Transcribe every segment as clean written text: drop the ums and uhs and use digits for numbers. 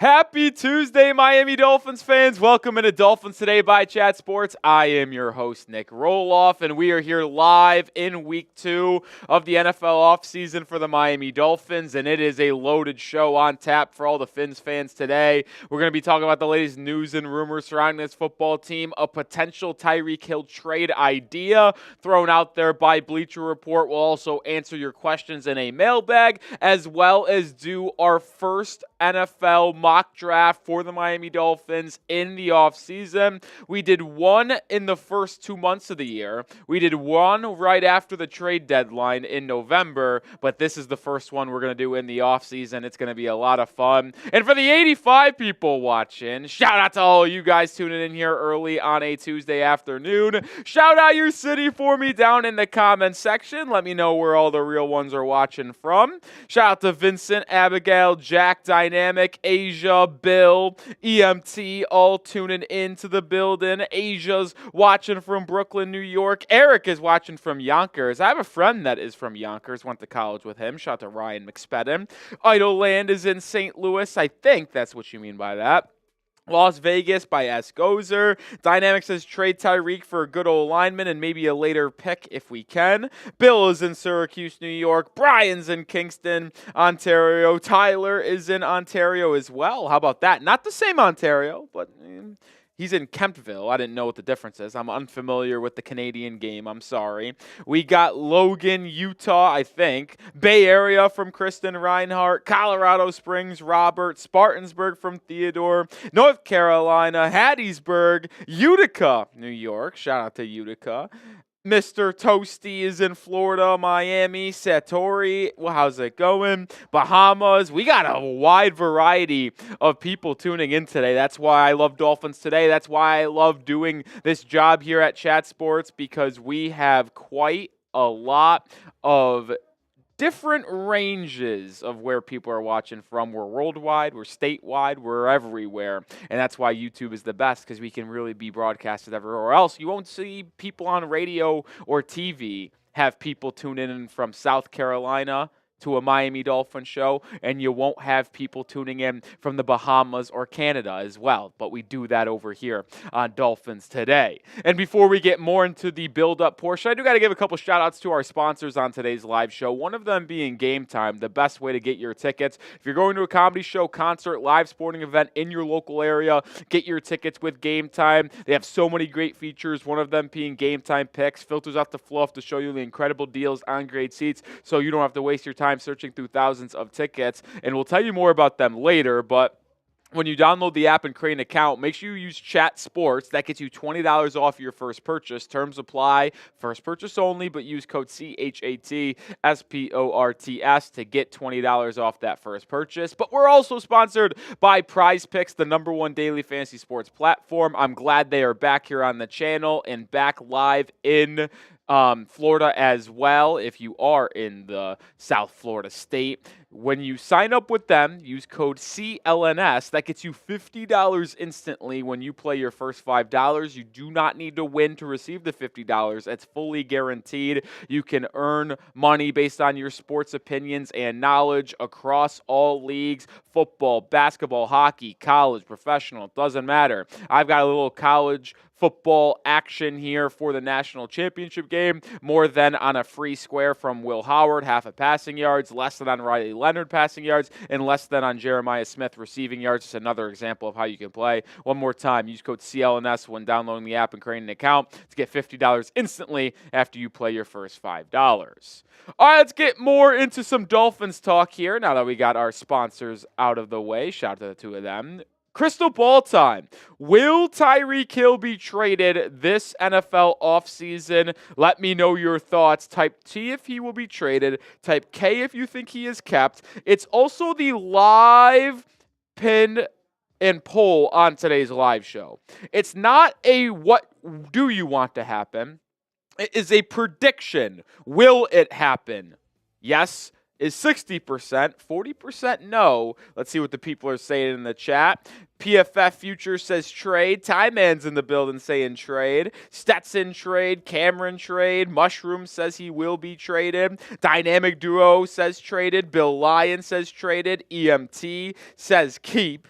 Happy Tuesday, Miami Dolphins fans. Welcome into Dolphins Today by Chat Sports. I am your host, Nic Rohloff, and we are here live in Week 2 of the NFL Offseason for the Miami Dolphins, and it is a loaded show on tap for all the Fins fans today. We're going to be talking about the latest news and rumors surrounding this football team, a potential Tyreek Hill trade idea thrown out there by Bleacher Report. We'll also answer your questions in a mailbag, as well as do our first NFL mock draft for the Miami Dolphins in the offseason. We did one in the first 2 months of the year. We did one right after the trade deadline in November, but this is the first one we're going to do in the offseason. It's going to be a lot of fun. And for the 85 people watching, shout out to all of you guys tuning in here early on a Tuesday afternoon. Shout out your city for me down in the comments section. Let me know where all the real ones are watching from. Shout out to Vincent, Abigail, Jack, Dynamic, Asia, Bill, EMT, all tuning into the building. Asia's watching from Brooklyn, New York. Eric is watching from Yonkers. I have a friend that is from Yonkers. Went to college with him. Shout out to Ryan McSpedden. Idle Land is in St. Louis. I think that's what you mean by that. Las Vegas by S. Gozer. Dynamic says trade Tyreek for a good old lineman and maybe a later pick if we can. Bill is in Syracuse, New York. Brian's in Kingston, Ontario. Tyler is in Ontario as well. How about that? Not the same Ontario, but he's in Kemptville. I didn't know what the difference is. I'm unfamiliar with the Canadian game. I'm sorry. We got Logan, Utah, I think. Bay Area from Kristen Reinhart. Colorado Springs, Robert. Spartansburg from Theodore. North Carolina, Hattiesburg. Utica, New York. Shout out to Utica. Mr. Toasty is in Florida, Miami, Satori, well, how's it going? Bahamas. We got a wide variety of people tuning in today. That's why I love Dolphins Today. That's why I love doing this job here at Chat Sports, because we have quite a lot of different ranges of where people are watching from. We're worldwide, we're statewide, we're everywhere. And that's why YouTube is the best, because we can really be broadcasted everywhere else. You won't see people on radio or TV have people tune in from South Carolina to a Miami Dolphins show, and you won't have people tuning in from the Bahamas or Canada as well. But we do that over here on Dolphins Today. And before we get more into the build-up portion, I do got to give a couple shout-outs to our sponsors on today's live show, one of them being Game Time, the best way to get your tickets. If you're going to a comedy show, concert, live sporting event in your local area, get your tickets with Game Time. They have so many great features, one of them being Game Time Picks, filters out the fluff to show you the incredible deals on great seats so you don't have to waste your time searching through thousands of tickets, and we'll tell you more about them later. But when you download the app and create an account, make sure you use Chat Sports. That gets you $20 off your first purchase. Terms apply. First purchase only, but use code CHATSPORTS to get $20 off that first purchase. But we're also sponsored by Prize Picks, the #1 daily fantasy sports platform. I'm glad they are back here on the channel and back live in Florida as well, if you are in the South Florida state. When you sign up with them, use code CLNS. That gets you $50 instantly when you play your first $5. You do not need to win to receive the $50. It's fully guaranteed. You can earn money based on your sports opinions and knowledge across all leagues: football, basketball, hockey, college, professional. It doesn't matter. I've got a little college football action here for the national championship game. More than on a free square from Will Howard, half a passing yards, less than on Riley Leonard passing yards, and less than on Jeremiah Smith receiving yards. Just another example of how you can play. One more time, use code CLNS when downloading the app and creating an account to get $50 instantly after you play your first $5. All right, let's get more into some Dolphins talk here now that we got our sponsors out of the way. Shout out to the two of them. Crystal ball time. Will Tyreek Hill be traded this NFL offseason? Let me know your thoughts. Type T if he will be traded. Type K if you think he is kept. It's also the live pin and poll on today's live show. It's not a what do you want to happen. It is a prediction. Will it happen? Yes is 60%, 40% no. Let's see what the people are saying in the chat. PFF Future says trade. Ty Man's in the building saying trade. Stetson trade. Cameron trade. Mushroom says he will be traded. Dynamic Duo says traded. Bill Lyon says traded. EMT says keep.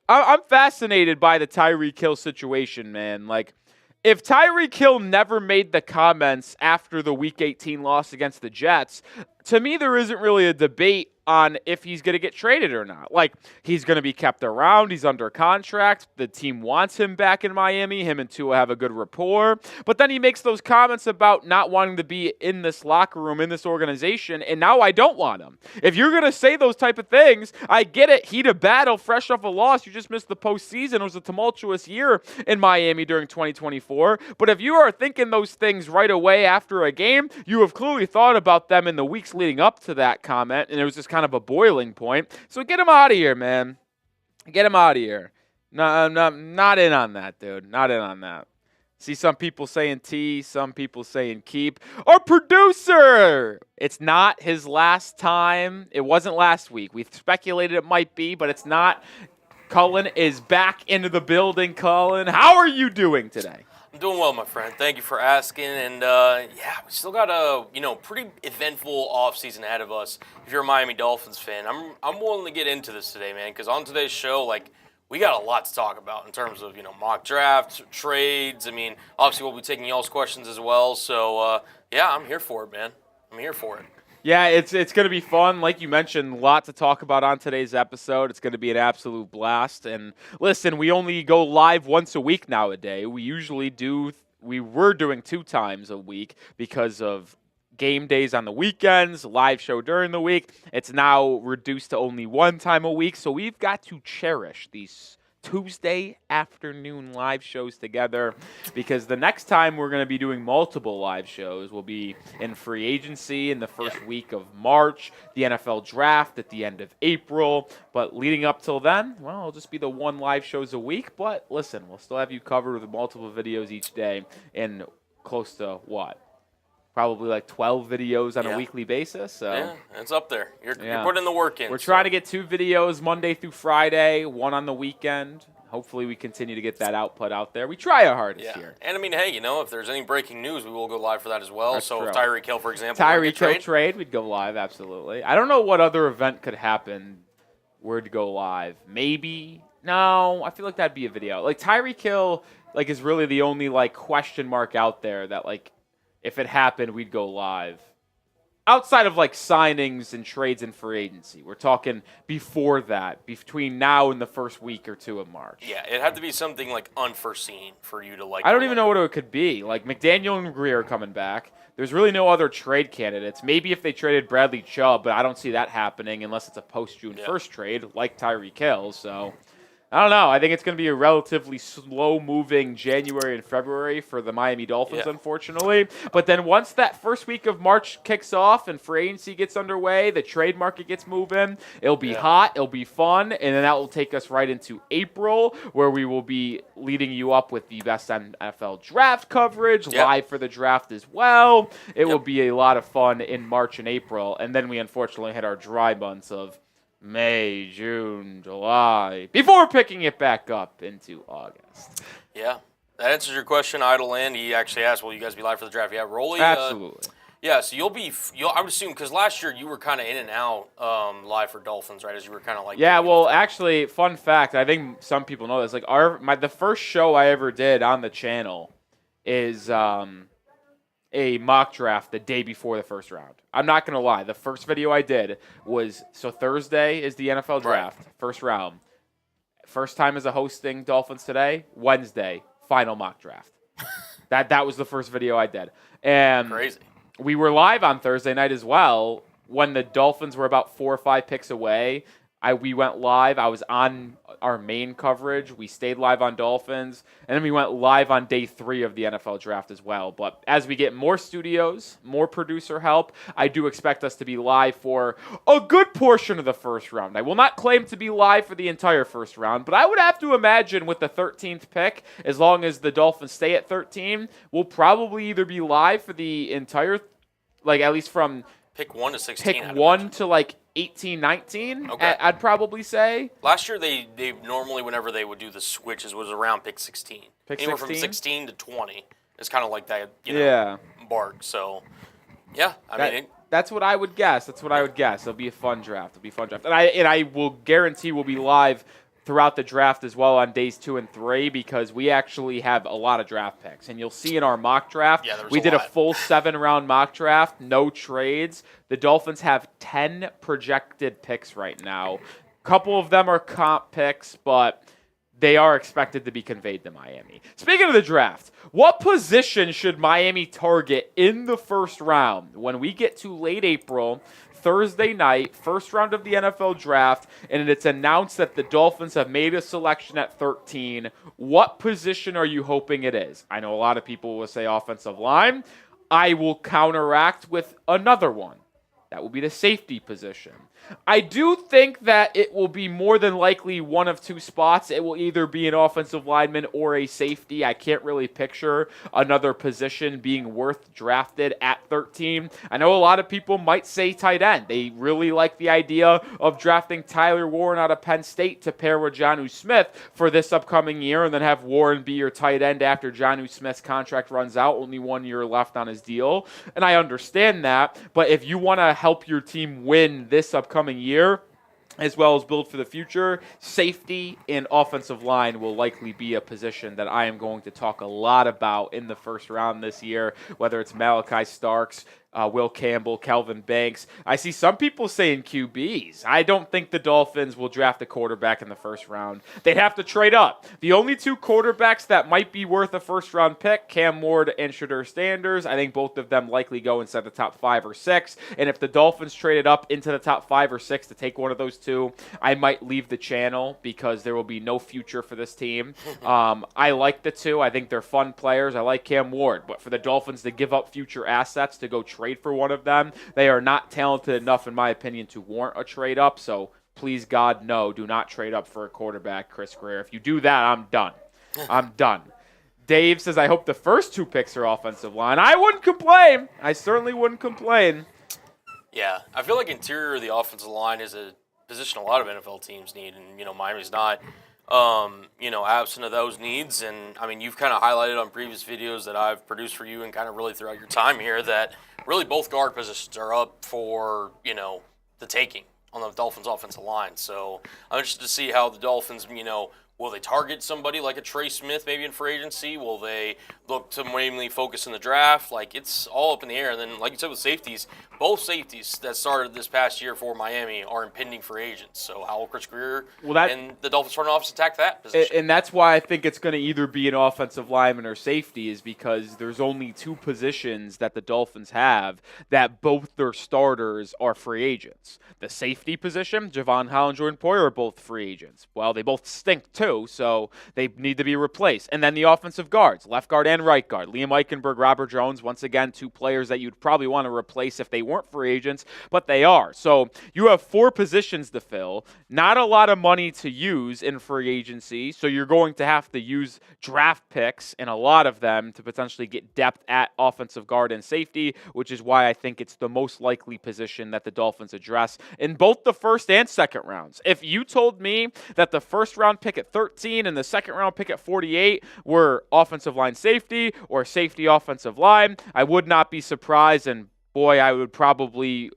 I'm fascinated by the Tyreek Hill situation, man. Like, if Tyreek Hill never made the comments after the Week 18 loss against the Jets, to me, there isn't really a debate on if he's going to get traded or not. Like, he's going to be kept around. He's under contract. The team wants him back in Miami. Him and Tua have a good rapport. But then he makes those comments about not wanting to be in this locker room, in this organization, and now I don't want him. If you're going to say those type of things, I get it. Heat of battle, fresh off a loss. You just missed the postseason. It was a tumultuous year in Miami during 2024. But if you are thinking those things right away after a game, you have clearly thought about them in the weeks leading up to that comment, and it was just kind of a boiling point. So get him out of here, man. Get him out of here. No, I'm not in on that, dude. Not in on that. See some people saying T, some people saying keep. Our producer! It's not his last time. It wasn't last week. We speculated it might be, but it's not. Cullen is back into the building. Cullen, how are you doing today? I'm doing well, my friend. Thank you for asking. And, we still got a, pretty eventful offseason ahead of us. If you're a Miami Dolphins fan, I'm willing to get into this today, man, because on today's show, we got a lot to talk about in terms of, mock drafts, trades. I mean, obviously we'll be taking y'all's questions as well. So, I'm here for it, man. I'm here for it. Yeah, it's going to be fun. Like you mentioned, a lot to talk about on today's episode. It's going to be an absolute blast. And listen, we only go live once a week nowadays. We were doing 2 times a week because of game days on the weekends, live show during the week. It's now reduced to only 1 time a week. So we've got to cherish these Tuesday afternoon live shows together, because the next time we're going to be doing multiple live shows will be in free agency in the first week of March, the NFL draft at the end of April. But leading up till then, well, it'll just be the 1 live shows a week. But listen, we'll still have you covered with multiple videos each day and close to what? Probably 12 videos on a weekly basis. So. Yeah, it's up there. You're putting the work in. We're trying to get 2 videos Monday through Friday, 1 on the weekend. Hopefully we continue to get that output out there. We try our hardest here. And I mean, hey, if there's any breaking news, we will go live for that as well. That's so true. If Tyreek Hill, for example, Tyreek Hill trade, we'd go live, absolutely. I don't know what other event could happen were to go live. Maybe. No, I feel like that'd be a video. Tyreek Hill is really the only question mark out there that if it happened, we'd go live. Outside of signings and trades and free agency, we're talking before that, between now and the first week or 2 of March. Yeah, it had to be something unforeseen for you to I don't even know what it could be. McDaniel and Greer are coming back. There's really no other trade candidates. Maybe if they traded Bradley Chubb, but I don't see that happening unless it's a post-June 1st trade like Tyreek Hill. So I don't know. I think it's going to be a relatively slow-moving January and February for the Miami Dolphins, unfortunately. But then once that first week of March kicks off and free agency gets underway, the trade market gets moving, it'll be hot, it'll be fun, and then that will take us right into April, where we will be leading you up with the best NFL draft coverage, live for the draft as well. It will be a lot of fun in March and April, and then we unfortunately hit our dry months of May, June, July, before picking it back up into August. Yeah, that answers your question, Idle Land. He actually asked, will you guys be live for the draft? Yeah, Rolly. Absolutely. So I would assume, because last year you were kind of in and out live for Dolphins, right? As you were kind of Yeah, well, actually, fun fact, I think some people know this. The first show I ever did on the channel is a mock draft the day before the first round. I'm not going to lie. The first video I did was, Thursday is the NFL draft, first round. First time as a hosting Dolphins Today, Wednesday, final mock draft. That was the first video I did. And crazy. We were live on Thursday night as well when the Dolphins were about 4 or 5 picks away. We went live. I was on our main coverage. We stayed live on Dolphins. And then we went live on day 3 of the NFL draft as well. But as we get more studios, more producer help, I do expect us to be live for a good portion of the first round. I will not claim to be live for the entire first round, but I would have to imagine with the 13th pick, as long as the Dolphins stay at 13, we'll probably either be live for the entire, at least from pick 1 to 16. Pick 1 to 18, 19, okay. I'd probably say. Last year, they normally, whenever they would do the switches, was around pick 16. Anywhere 16? From 16 to 20. It's kind of like that, bark. So, that's what I would guess. It'll be a fun draft. And I will guarantee we'll be live throughout the draft as well on days 2 and 3 because we actually have a lot of draft picks. And you'll see in our mock draft, we did a full 7-round mock draft, no trades. The Dolphins have 10 projected picks right now. A couple of them are comp picks, but they are expected to be conveyed to Miami. Speaking of the draft, what position should Miami target in the first round when we get to late April, Thursday night, first round of the NFL draft, and it's announced that the Dolphins have made a selection at 13? What position are you hoping it is? I know a lot of people will say offensive line. I will counteract with another one. That will be the safety position. I do think that it will be more than likely one of two spots. It will either be an offensive lineman or a safety. I can't really picture another position being worth drafted at 13. I know a lot of people might say tight end. They really like the idea of drafting Tyler Warren out of Penn State to pair with Jonnu Smith for this upcoming year and then have Warren be your tight end after Jonnu Smith's contract runs out, only 1 year left on his deal. And I understand that, but if you want to help your team win this upcoming year, as well as build for the future, safety and offensive line will likely be a position that I am going to talk a lot about in the first round this year, whether it's Malachi Starks, Will Campbell, Kelvin Banks. I see some people saying QBs. I don't think the Dolphins will draft a quarterback in the first round. They'd have to trade up. The only two quarterbacks that might be worth a first-round pick, Cam Ward and Shedeur Sanders. I think both of them likely go inside the top 5 or 6. And if the Dolphins traded up into the top 5 or 6 to take one of those two, I might leave the channel because there will be no future for this team. I like the two. I think they're fun players. I like Cam Ward. But for the Dolphins to give up future assets to go trade for one of them, they are not talented enough, in my opinion, to warrant a trade up. So please, God, no, do not trade up for a quarterback, Chris Greer. If you do that, I'm done. I'm done. Dave says, I hope the first 2 picks are offensive line. I wouldn't complain. I certainly wouldn't complain. Yeah, I feel like interior of the offensive line is a position a lot of NFL teams need, and, Miami's not, absent of those needs. And, you've kind of highlighted on previous videos that I've produced for you and kind of really throughout your time here that really both guard positions are up for, the taking on the Dolphins' offensive line. So I'm interested to see how the Dolphins, will they target somebody like a Trey Smith maybe in free agency? Will they look to mainly focus in the draft? It's all up in the air. And then, like you said with safeties, both safeties that started this past year for Miami are impending free agents. So how will Chris Greer and the Dolphins front office attack that position? And that's why I think it's going to either be an offensive lineman or safety, is because there's only 2 positions that the Dolphins have that both their starters are free agents. The safety position, Javon Hall and Jordan Poyer are both free agents. Well, they both stink too, so they need to be replaced. And then the offensive guards, left guard and right guard, Liam Eichenberg, Robert Jones, once again, 2 players that you'd probably want to replace if they weren't free agents, but they are. So you have 4 positions to fill, not a lot of money to use in free agency, so you're going to have to use draft picks and a lot of them to potentially get depth at offensive guard and safety, which is why I think it's the most likely position that the Dolphins address in both the first and second rounds. If you told me that the first round pick at 13 and the second round pick at 48 were offensive line safety or safety offensive line, I would not be surprised, and boy, I would probably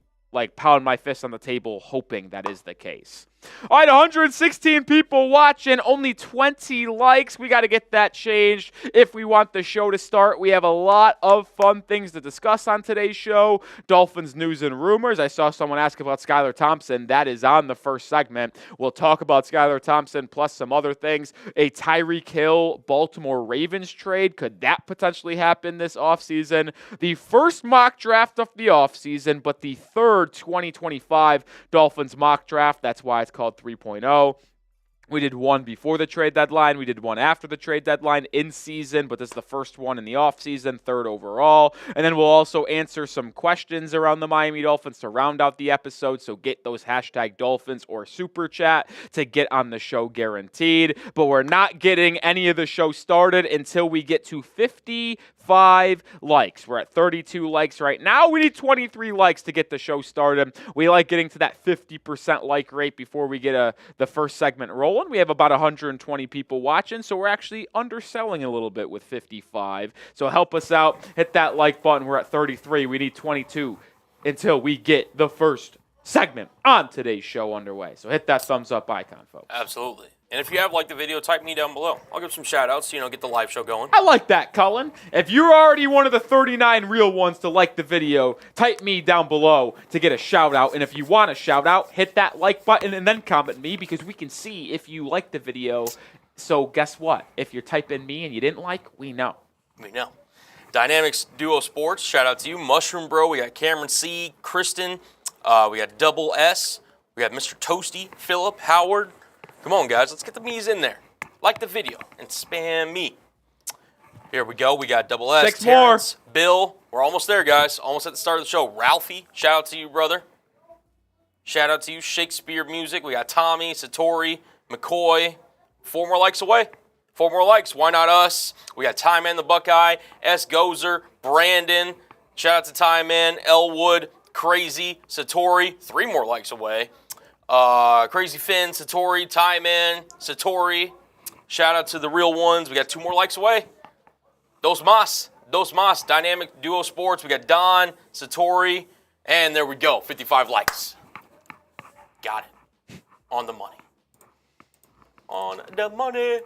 pound my fist on the table hoping that is the case. All right, 116 people watching, only 20 likes. We got to get that changed if we want the show to start. We have a lot of fun things to discuss on today's show. Dolphins news and rumors. I saw someone ask about Skylar Thompson. That is on the first segment. We'll talk about Skylar Thompson plus some other things. A Tyreek Hill Baltimore Ravens trade. Could that potentially happen this offseason? The first mock draft of the offseason, but the third 2025 Dolphins mock draft. That's why it's called 3.0. We did one before the trade deadline. We did one after the trade deadline in season, but this is the first one in the offseason, third overall. And then we'll also answer some questions around the Miami Dolphins to round out the episode. So get those hashtag Dolphins or Super Chat to get on the show guaranteed. But we're not getting any of the show started until we get to 55 likes. We're at 32 likes right now. We need 23 likes to get the show started. We like getting to that 50% like rate before we get the first segment rolling. We have about 120 people watching, so we're actually underselling a little bit with 55. So help us out. Hit that like button. We're at 33. We need 22 until we get the first segment on today's show underway. So hit that thumbs up icon, folks. Absolutely. And if you have liked the video, type me down below. I'll give some shout outs, get the live show going. I like that, Cullen. If you're already one of the 39 real ones to like the video, type me down below to get a shout out. And if you want a shout out, hit that like button and then comment me because we can see if you like the video. So guess what? If you're typing me and you didn't like, we know. We know. Dynamics Duo Sports, shout out to you. Mushroom Bro, we got Cameron C, Kristen, we got Double S, we got Mr. Toasty, Philip, Howard. Come on, guys, let's get the me's in there. Like the video and spam me. Here we go. We got Double S, 6 Terrence, Bill. We're almost there, guys. Almost at the start of the show. Ralphie, shout out to you, brother. Shout out to you. Shakespeare Music. We got Tommy, Satori, McCoy. 4 more likes away. 4 more likes. Why not us? We got Ty Man the Buckeye, S. Gozer, Brandon. Shout out to Ty Man, Elwood, Crazy, Satori. 3 more likes away. Crazy Finn, Satori, Ty Man, Satori. Shout out to the real ones. We got 2 more likes away. Dos Mas, Dynamic Duo Sports. We got Don, Satori, and there we go. 55 likes. Got it. On the money. On the money.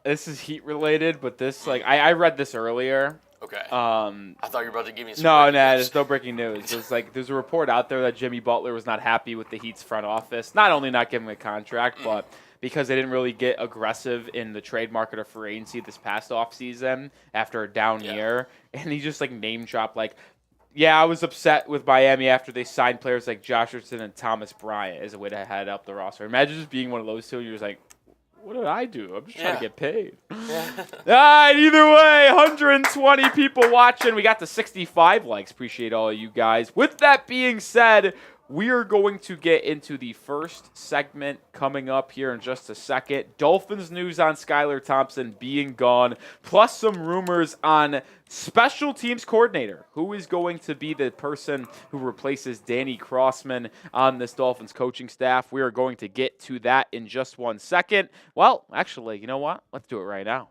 This is Heat related, but this I read this earlier. Okay. I thought you were about to give me some. No, there's no breaking news. It's there's a report out there that Jimmy Butler was not happy with the Heat's front office. Not only not giving a contract, but because they didn't really get aggressive in the trade market or free agency this past offseason after a down year. And he just name dropped I was upset with Miami after they signed players like Josh Richardson and Thomas Bryant as a way to head up the roster. Imagine just being one of those two and you're just what did I do? I'm just trying to get paid. All right, either way, 120 people watching. We got to 65 likes. Appreciate all of you guys. With that being said, we are going to get into the first segment coming up here in just a second. Dolphins news on Skylar Thompson being gone, plus some rumors on special teams coordinator, who is going to be the person who replaces Danny Crossman on this Dolphins coaching staff. We are going to get to that in just 1 second. Well, actually, you know what? Let's do it right now.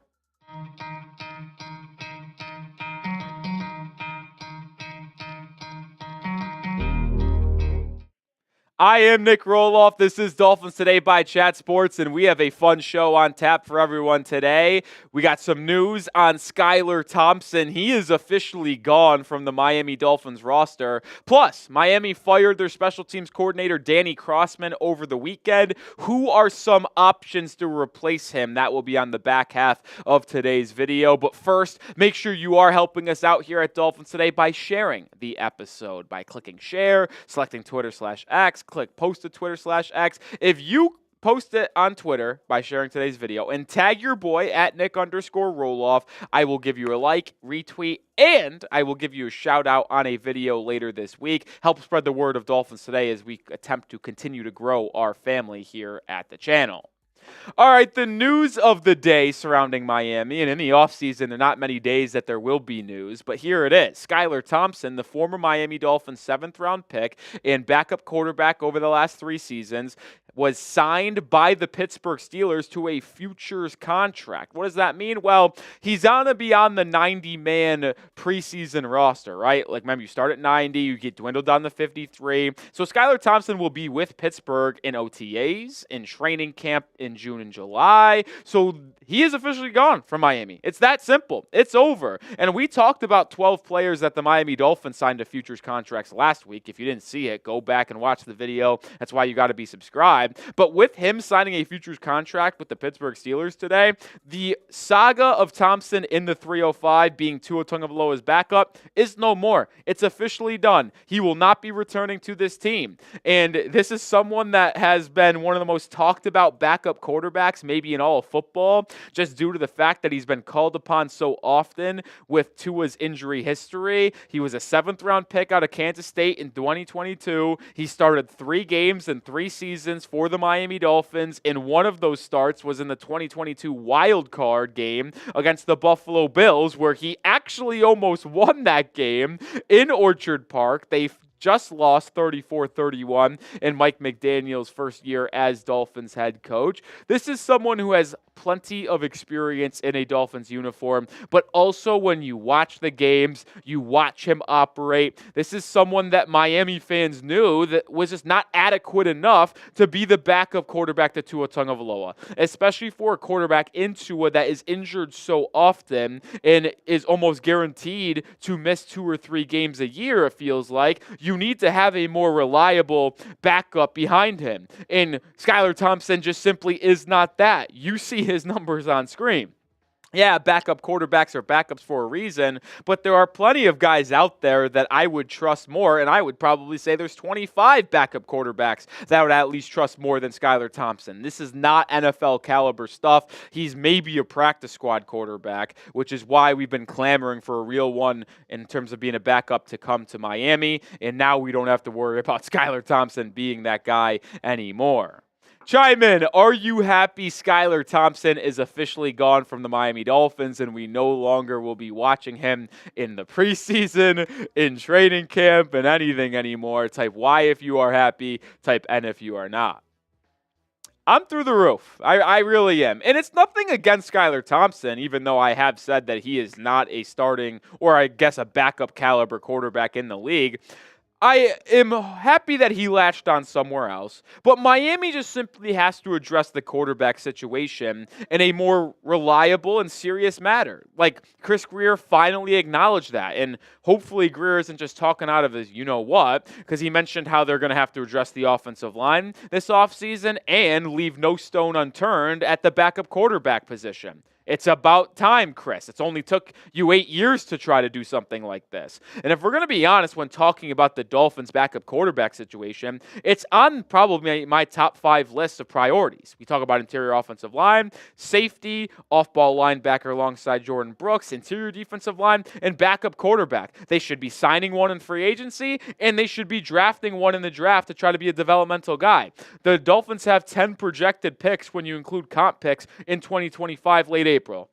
I am Nic Rohloff. This is Dolphins Today by Chat Sports, and we have a fun show on tap for everyone today. We got some news on Skylar Thompson. He is officially gone from the Miami Dolphins roster. Plus, Miami fired their special teams coordinator, Danny Crossman, over the weekend. Who are some options to replace him? That will be on the back half of today's video. But first, make sure you are helping us out here at Dolphins Today by sharing the episode, by clicking share, selecting Twitter/X, click post to Twitter/X. If you post it on Twitter by sharing today's video and tag your boy at Nic_Rohloff, I will give you a like, retweet, and I will give you a shout out on a video later this week. Help spread the word of Dolphins Today as we attempt to continue to grow our family here at the channel. All right, the news of the day surrounding Miami, and in the offseason, there are not many days that there will be news, but here it is. Skylar Thompson, the former Miami Dolphins 7th-round pick and backup quarterback over the last 3 seasons, was signed by the Pittsburgh Steelers to a futures contract. What does that mean? Well, he's going to be on the 90-man preseason roster, right? Remember, you start at 90, you get dwindled down to 53. So Skylar Thompson will be with Pittsburgh in OTAs, in training camp in June and July. So he is officially gone from Miami. It's that simple. It's over. And we talked about 12 players that the Miami Dolphins signed to futures contracts last week. If you didn't see it, go back and watch the video. That's why you got to be subscribed. But with him signing a futures contract with the Pittsburgh Steelers today, the saga of Thompson in the 305 being Tua Tagovailoa's backup is no more. It's officially done. He will not be returning to this team. And this is someone that has been one of the most talked about backup quarterbacks maybe in all of football, just due to the fact that he's been called upon so often with Tua's injury history. He was a 7th-round pick out of Kansas State in 2022. He started 3 games in 3 seasons for the Miami Dolphins, and one of those starts was in the 2022 wild card game against the Buffalo Bills, where he actually almost won that game in Orchard Park. They just lost 34-31 in Mike McDaniel's first year as Dolphins head coach. This is someone who has plenty of experience in a Dolphins uniform, but also when you watch the games, you watch him operate. This is someone that Miami fans knew that was just not adequate enough to be the backup quarterback to Tua Tagovailoa, especially for a quarterback in Tua that is injured so often and is almost guaranteed to miss 2 or 3 games a year, it feels like. You need to have a more reliable backup behind him. And Skylar Thompson just simply is not that. You see his numbers on screen. Yeah, backup quarterbacks are backups for a reason, but there are plenty of guys out there that I would trust more, and I would probably say there's 25 backup quarterbacks that I would at least trust more than Skylar Thompson. This is not NFL caliber stuff. He's maybe a practice squad quarterback, which is why we've been clamoring for a real one in terms of being a backup to come to Miami, and now we don't have to worry about Skylar Thompson being that guy anymore. Chime in. Are you happy Skylar Thompson is officially gone from the Miami Dolphins and we no longer will be watching him in the preseason, in training camp, and anything anymore? Type Y if you are happy. Type N if you are not. I'm through the roof. I really am. And it's nothing against Skylar Thompson, even though I have said that he is not a starting or I guess a backup caliber quarterback in the league. I am happy that he latched on somewhere else, but Miami just simply has to address the quarterback situation in a more reliable and serious manner. Like, Chris Grier finally acknowledged that, and hopefully Grier isn't just talking out of his you-know-what, because he mentioned how they're going to have to address the offensive line this offseason and leave no stone unturned at the backup quarterback position. It's about time, Chris. It's only took you 8 years to try to do something like this. And if we're going to be honest when talking about the Dolphins' backup quarterback situation, it's on probably my top 5 list of priorities. We talk about interior offensive line, safety, off-ball linebacker alongside Jordan Brooks, interior defensive line, and backup quarterback. They should be signing one in free agency, and they should be drafting one in the draft to try to be a developmental guy. The Dolphins have 10 projected picks when you include comp picks in 2025 late April.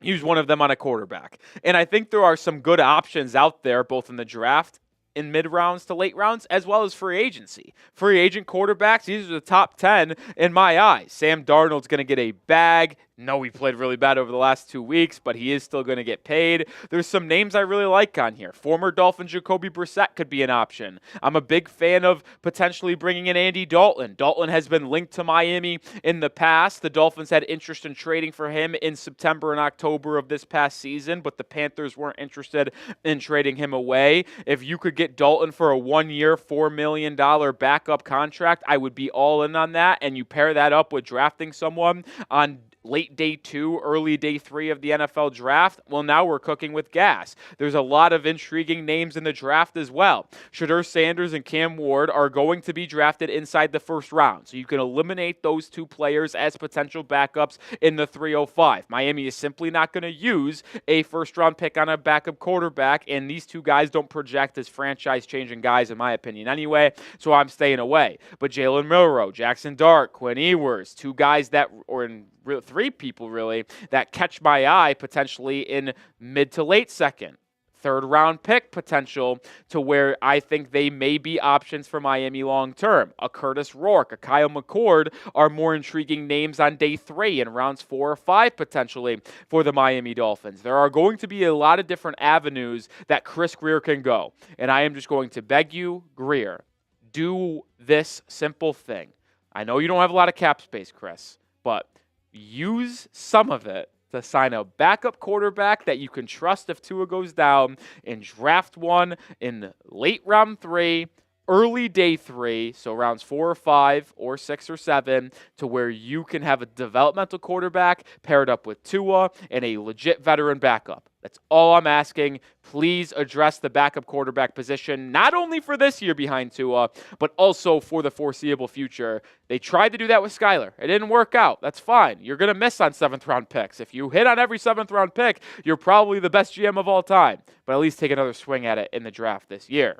Use one of them on a quarterback. And I think there are some good options out there, both in the draft in mid-rounds to late rounds, as well as free agency. Free agent quarterbacks, these are the top 10 in my eyes. Sam Darnold's going to get a bag. No, he played really bad over the last 2 weeks, but he is still going to get paid. There's some names I really like on here. Former Dolphin Jacoby Brissett could be an option. I'm a big fan of potentially bringing in Andy Dalton. Dalton has been linked to Miami in the past. The Dolphins had interest in trading for him in September and October of this past season, but the Panthers weren't interested in trading him away. If you could get Dalton for a 1-year, $4 million backup contract, I would be all in on that, and you pair that up with drafting someone on late day 2, early day 3 of the NFL draft, well, now we're cooking with gas. There's a lot of intriguing names in the draft as well. Shedeur Sanders and Cam Ward are going to be drafted inside the first round, so you can eliminate those 2 players as potential backups in the 305. Miami is simply not going to use a first-round pick on a backup quarterback, and these 2 guys don't project as franchise-changing guys, in my opinion, anyway, so I'm staying away. But Jalen Milroe, Jackson Dart, Quinn Ewers, 2 guys that, or in 3 people really, that catch my eye potentially in mid to late second. 3rd round pick potential to where I think they may be options for Miami long term. A Curtis Rourke, a Kyle McCord are more intriguing names on day 3 in rounds 4 or 5 potentially for the Miami Dolphins. There are going to be a lot of different avenues that Chris Grier can go. And I am just going to beg you, Grier, do this simple thing. I know you don't have a lot of cap space, Chris, but use some of it to sign a backup quarterback that you can trust if Tua goes down and draft one in late round 3, early day 3, so rounds 4 or 5 or 6 or 7, to where you can have a developmental quarterback paired up with Tua and a legit veteran backup. That's all I'm asking. Please address the backup quarterback position, not only for this year behind Tua, but also for the foreseeable future. They tried to do that with Skylar. It didn't work out. That's fine. You're going to miss on 7th-round picks. If you hit on every 7th-round pick, you're probably the best GM of all time. But at least take another swing at it in the draft this year.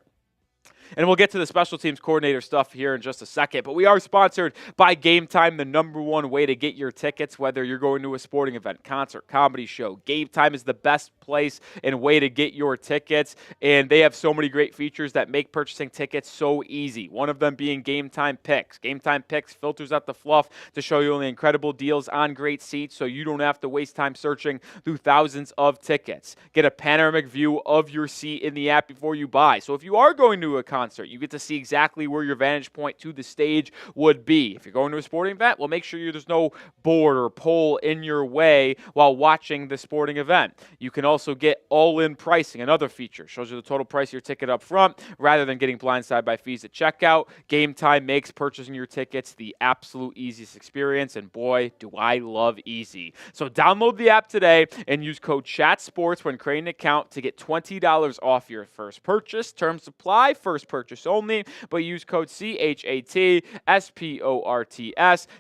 And we'll get to the special teams coordinator stuff here in just a second. But we are sponsored by Game Time, the #1 way to get your tickets, whether you're going to a sporting event, concert, comedy show. Game Time is the best place and way to get your tickets. And they have so many great features that make purchasing tickets so easy. One of them being Game Time Picks. Game Time Picks filters out the fluff to show you only incredible deals on great seats so you don't have to waste time searching through thousands of tickets. Get a panoramic view of your seat in the app before you buy. So if you are going to a concert, you get to see exactly where your vantage point to the stage would be. If you're going to a sporting event, well, make sure there's no board or pole in your way while watching the sporting event. You can also get all-in pricing, another feature. Shows you the total price of your ticket up front rather than getting blindsided by fees at checkout. Game Time makes purchasing your tickets the absolute easiest experience, and boy, do I love easy. So download the app today and use code CHATSPORTS when creating an account to get $20 off your first purchase. Terms apply, first purchase only, but use code CHATSPORTS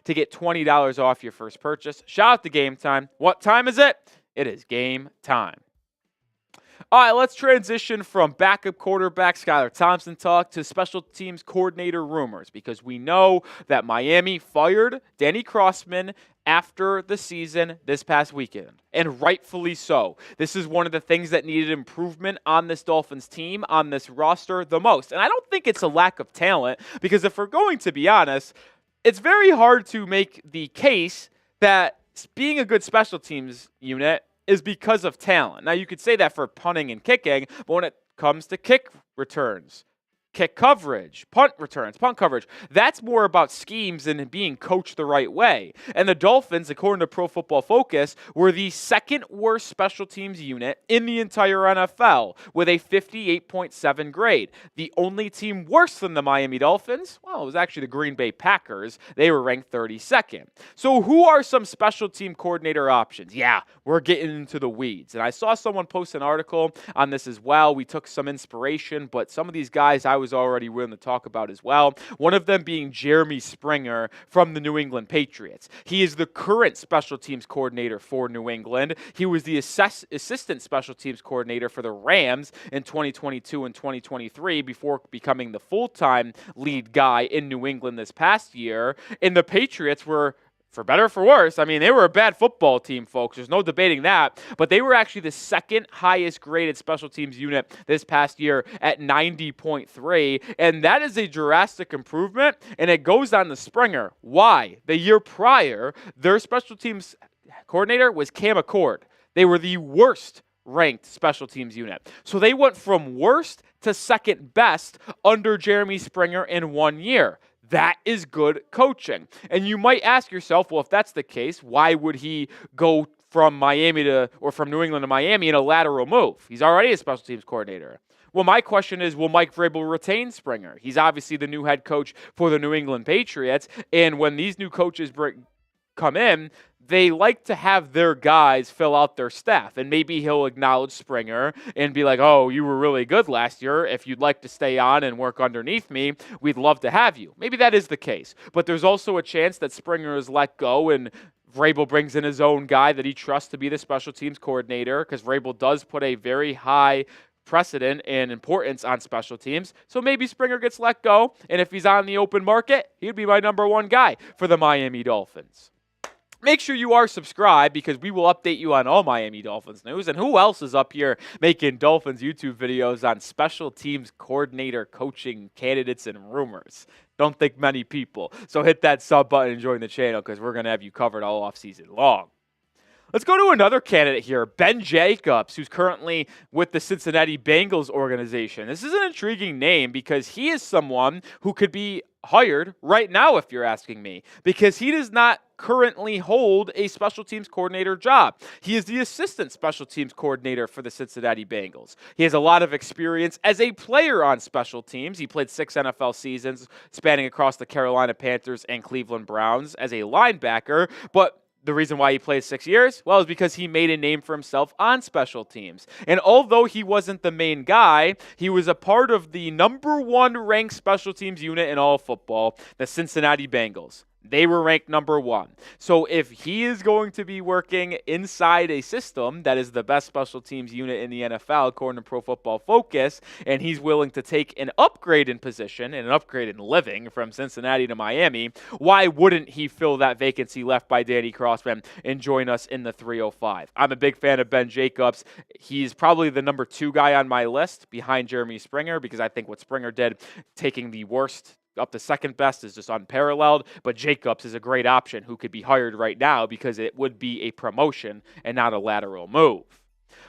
to get $20 off your first purchase. Shout out to Game Time. What time is it? It is game time. All right, let's transition from backup quarterback Skylar Thompson talk to special teams coordinator rumors, because we know that Miami fired Danny Crossman after the season this past weekend, and rightfully so. This is one of the things that needed improvement on this Dolphins team, on this roster the most. And I don't think it's a lack of talent, because if we're going to be honest, it's very hard to make the case that being a good special teams unit is because of talent. Now, you could say that for punting and kicking, but when it comes to kick returns, kick coverage, punt returns, punt coverage, that's more about schemes and being coached the right way. And the Dolphins, according to Pro Football Focus, were the second worst special teams unit in the entire NFL with a 58.7 grade. The only team worse than the Miami Dolphins, well, it was actually the Green Bay Packers. They were ranked 32nd. So who are some special team coordinator options? Yeah, we're getting into the weeds. And I saw someone post an article on this as well. We took some inspiration, but some of these guys I was already willing to talk about as well. One of them being Jeremy Springer from the New England Patriots. He is the current special teams coordinator for New England. He was the assistant special teams coordinator for the Rams in 2022 and 2023 before becoming the full-time lead guy in New England this past year. And the Patriots were, for better or for worse, I mean, they were a bad football team, folks. There's no debating that. But they were actually the second highest graded special teams unit this past year at 90.3. And that is a drastic improvement. And it goes on to Springer. Why? The year prior, their special teams coordinator was Cam Accord. They were the worst ranked special teams unit. So they went from worst to second best under Jeremy Springer in 1 year. That is good coaching. And you might ask yourself, well, if that's the case, why would he go from Miami to, or from New England to Miami in a lateral move? He's already a special teams coordinator. Well, my question is, will Mike Vrabel retain Springer? He's obviously the new head coach for the New England Patriots. And when these new coaches come in, they like to have their guys fill out their staff. And maybe he'll acknowledge Springer and be like, oh, you were really good last year. If you'd like to stay on and work underneath me, we'd love to have you. Maybe that is the case. But there's also a chance that Springer is let go and Vrabel brings in his own guy that he trusts to be the special teams coordinator, because Vrabel does put a very high precedent and importance on special teams. So maybe Springer gets let go. And if he's on the open market, he'd be my #1 guy for the Miami Dolphins. Make sure you are subscribed, because we will update you on all Miami Dolphins news. And who else is up here making Dolphins YouTube videos on special teams coordinator coaching candidates and rumors? Don't think many people. So hit that sub button and join the channel, because we're going to have you covered all offseason long. Let's go to another candidate here, Ben Jacobs, who's currently with the Cincinnati Bengals organization. This is an intriguing name, because he is someone who could be hired right now, if you're asking me, because he does not currently hold a special teams coordinator job. He is the assistant special teams coordinator for the Cincinnati Bengals. He has a lot of experience as a player on special teams. He played 6 NFL seasons spanning across the Carolina Panthers and Cleveland Browns as a linebacker, but the reason why he played 6 years, well, is because he made a name for himself on special teams. And although he wasn't the main guy, he was a part of the #1 ranked special teams unit in all of football, the Cincinnati Bengals. They were ranked number 1. So if he is going to be working inside a system that is the best special teams unit in the NFL, according to Pro Football Focus, and he's willing to take an upgrade in position and an upgrade in living from Cincinnati to Miami, why wouldn't he fill that vacancy left by Danny Crossman and join us in the 305? I'm a big fan of Ben Jacobs. He's probably the number 2 guy on my list behind Jeremy Springer, because I think what Springer did, taking the worst up to second best, is just unparalleled. But Jacobs is a great option who could be hired right now, because it would be a promotion and not a lateral move.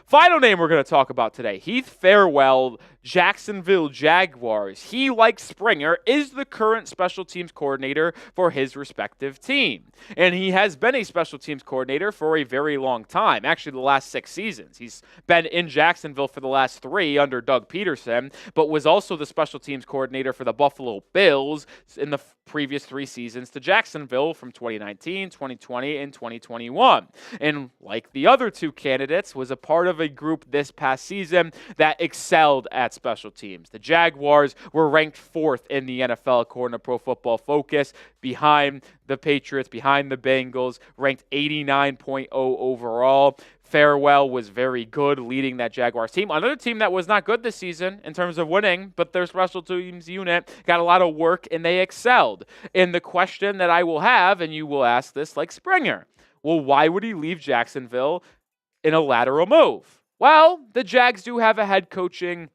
Final name we're going to talk about today, Heath Farwell, Jacksonville Jaguars. He, like Springer, is the current special teams coordinator for his respective team. And he has been a special teams coordinator for a very long time, actually the last 6 seasons. He's been in Jacksonville for the last 3 under Doug Peterson, but was also the special teams coordinator for the Buffalo Bills in the previous 3 seasons to Jacksonville from 2019, 2020, and 2021. And like the other 2 candidates, was a part of a group this past season that excelled at special teams. The Jaguars were ranked 4th in the NFL according to Pro Football Focus, behind the Patriots, behind the Bengals, ranked 89.0 overall. Farwell was very good leading that Jaguars team. Another team that was not good this season in terms of winning, but their special teams unit got a lot of work and they excelled. And the question that I will have, and you will ask this like Springer, well, why would he leave Jacksonville in a lateral move? Well, the Jags do have a head coaching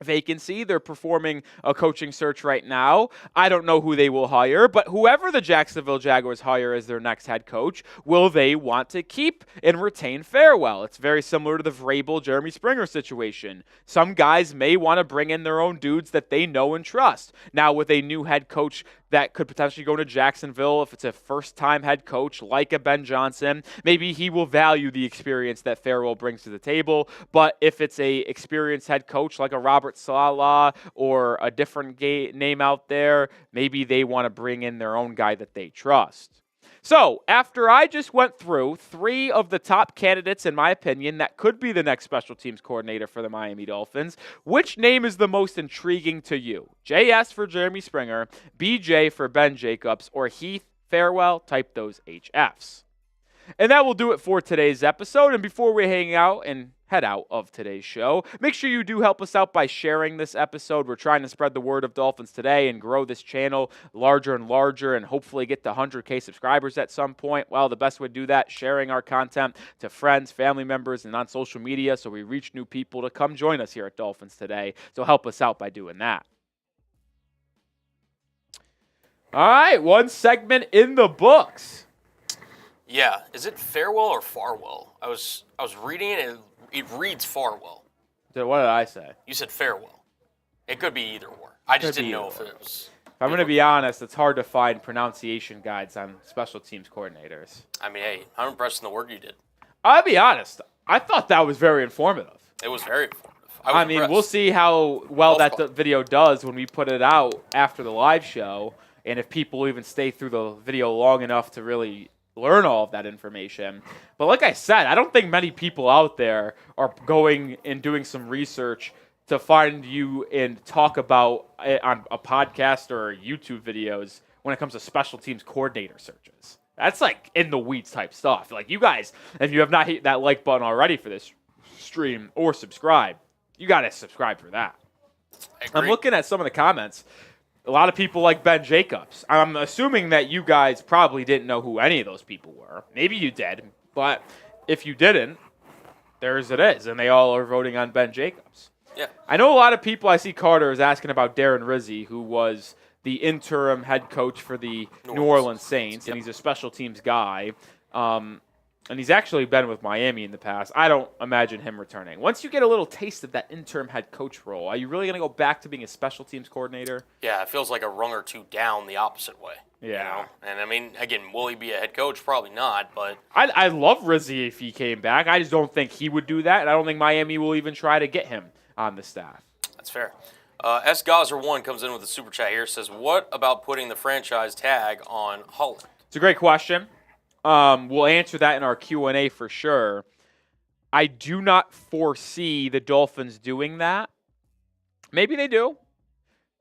vacancy. They're performing a coaching search right now. I don't know who they will hire, but whoever the Jacksonville Jaguars hire as their next head coach, will they want to keep and retain Farwell? It's very similar to the Vrabel, Jeremy Springer situation. Some guys may want to bring in their own dudes that they know and trust. Now, with a new head coach that could potentially go to Jacksonville, if it's a first-time head coach like a Ben Johnson, maybe he will value the experience that Farwell brings to the table. But if it's a experienced head coach like a Robert Saleh or a different name out there, maybe they want to bring in their own guy that they trust. So, after I just went through 3 of the top candidates, in my opinion, that could be the next special teams coordinator for the Miami Dolphins, which name is the most intriguing to you? JS for Jeremy Springer, BJ for Ben Jacobs, or Heath Farwell? Type those HFs. And that will do it for today's episode. And before we hang out and head out of today's show, make sure you do help us out by sharing this episode. We're trying to spread the word of Dolphins Today and grow this channel larger and larger and hopefully get to 100K subscribers at some point. Well, the best way to do that, sharing our content to friends, family members, and on social media so we reach new people to come join us here at Dolphins Today. So help us out by doing that. All right, 1 segment in the books. Yeah, is it Farewell or Farwell? I was reading it and it reads Farwell. So what did I say? You said Farewell. It could be either or. I just didn't know if it was. If I'm going to be honest, it's hard to find pronunciation guides on special teams coordinators. I mean, hey, I'm impressed in the work you did. I'll be honest. I thought that was very informative. It was very informative. I mean, we'll see how well that video does when we put it out after the live show, and if people even stay through the video long enough to really learn all of that information. But like I said, I don't think many people out there are going and doing some research to find you and talk about it on a podcast or YouTube videos when it comes to special teams coordinator searches. That's like in the weeds type stuff. Like you guys, if you have not hit that like button already for this stream or subscribe, you got to subscribe for that. I'm looking at some of the comments. A lot of people like Ben Jacobs. I'm assuming that you guys probably didn't know who any of those people were. Maybe you did, but if you didn't, there's it is, and they all are voting on Ben Jacobs. Yeah. I know a lot of people. I see Carter is asking about Darren Rizzi, who was the interim head coach for the New Orleans Saints, and he's a special teams guy. And he's actually been with Miami in the past. I don't imagine him returning. Once you get a little taste of that interim head coach role, are you really going to go back to being a special teams coordinator? Yeah, it feels like a rung or two down the opposite way. Yeah. You know? And, I mean, again, will he be a head coach? Probably not, but... I love Rizzi if he came back. I just don't think he would do that, and I don't think Miami will even try to get him on the staff. That's fair. S. Gozer1 comes in with a super chat here, says, what about putting the franchise tag on Holland? It's a great question. We'll answer that in our Q&A for sure. I do not foresee the Dolphins doing that. Maybe they do.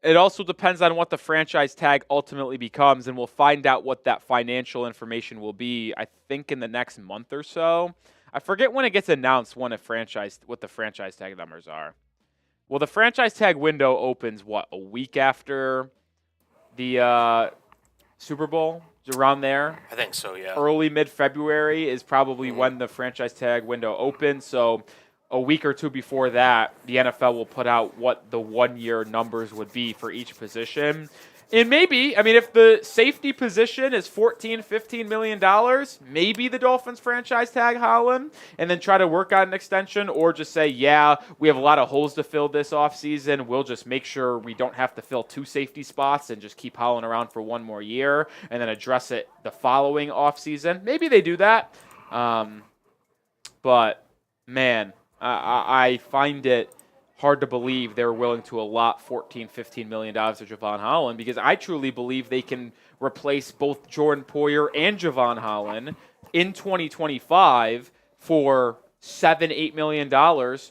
It also depends on what the franchise tag ultimately becomes, and we'll find out what that financial information will be, I think, in the next month or so. I forget when it gets announced what the franchise tag numbers are. Well, the franchise tag window opens, a week after the Super Bowl? Around there? I think so, yeah. Early, mid-February is probably when the franchise tag window opens, so a week or two before that, the NFL will put out what the one-year numbers would be for each position. And maybe, if the safety position is $14, $15 million, maybe the Dolphins franchise tag Holland and then try to work on an extension, or just say, yeah, we have a lot of holes to fill this offseason. We'll just make sure we don't have to fill 2 safety spots and just keep Holland around for 1 more year and then address it the following offseason. Maybe they do that. But, man, I find it hard to believe they're willing to allot $14-15 million to Javon Holland, because I truly believe they can replace both Jordan Poyer and Javon Holland in 2025 for $7-8 million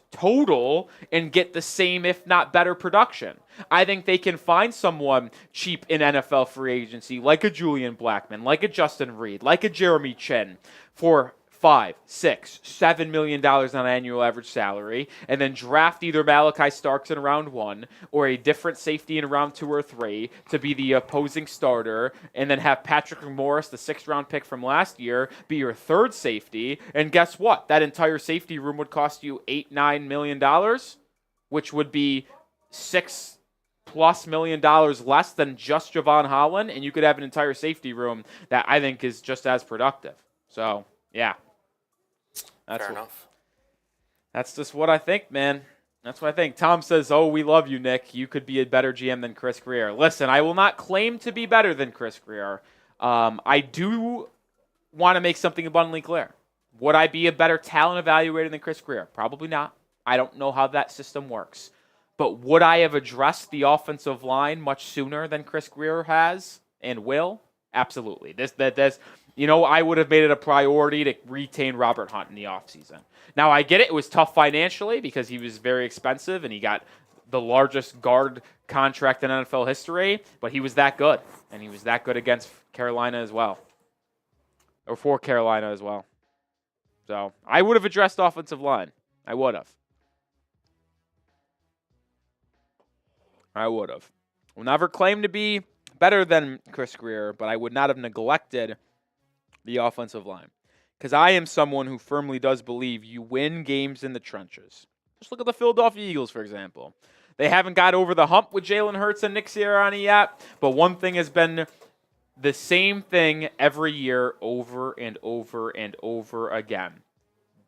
total and get the same, if not better, production. I think they can find someone cheap in NFL free agency, like a Julian Blackmon, like a Justin Reed, like a Jeremy Chin, for $5, $6, $7 million on annual average salary, and then draft either Malachi Starks in round 1 or a different safety in round 2 or 3 to be the opposing starter, and then have Patrick Morris, the 6th-round pick from last year, be your third safety. And guess what? That entire safety room would cost you $8-9 million, which would be $6+ million less than just Javon Holland, and you could have an entire safety room that I think is just as productive. So, yeah. Fair enough. That's just what I think, man. That's what I think. Tom says, oh, we love you, Nick. You could be a better GM than Chris Grier. Listen, I will not claim to be better than Chris Grier. I do want to make something abundantly clear. Would I be a better talent evaluator than Chris Grier? Probably not. I don't know how that system works. But would I have addressed the offensive line much sooner than Chris Grier has and will? Absolutely. I would have made it a priority to retain Robert Hunt in the offseason. Now, I get it. It was tough financially because he was very expensive and he got the largest guard contract in NFL history, but he was that good. And he was that good against Carolina as well. Or for Carolina as well. So, I would have addressed offensive line. I would have. Will never claim to be better than Chris Grier, but I would not have neglected the offensive line, because I am someone who firmly does believe you win games in the trenches. Just look at the Philadelphia Eagles, for example. They haven't got over the hump with Jalen Hurts and Nick Sirianni yet, but one thing has been the same thing every year over and over and over again.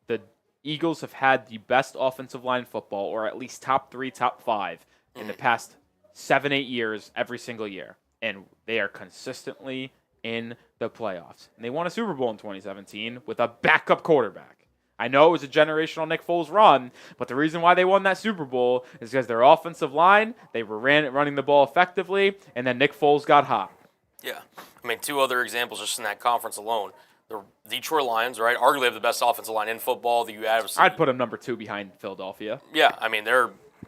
The Eagles have had the best offensive line in football, or at least top 3, top 5 in the past 7-8 years every single year, and they are consistently in the playoffs. And they won a Super Bowl in 2017 with a backup quarterback. I know it was a generational Nick Foles run, but the reason why they won that Super Bowl is because their offensive line, they were running the ball effectively, and then Nick Foles got hot. Yeah. 2 other examples just in that conference alone. The Detroit Lions, right, arguably have the best offensive line in football. I'd put them number 2 behind Philadelphia. Yeah,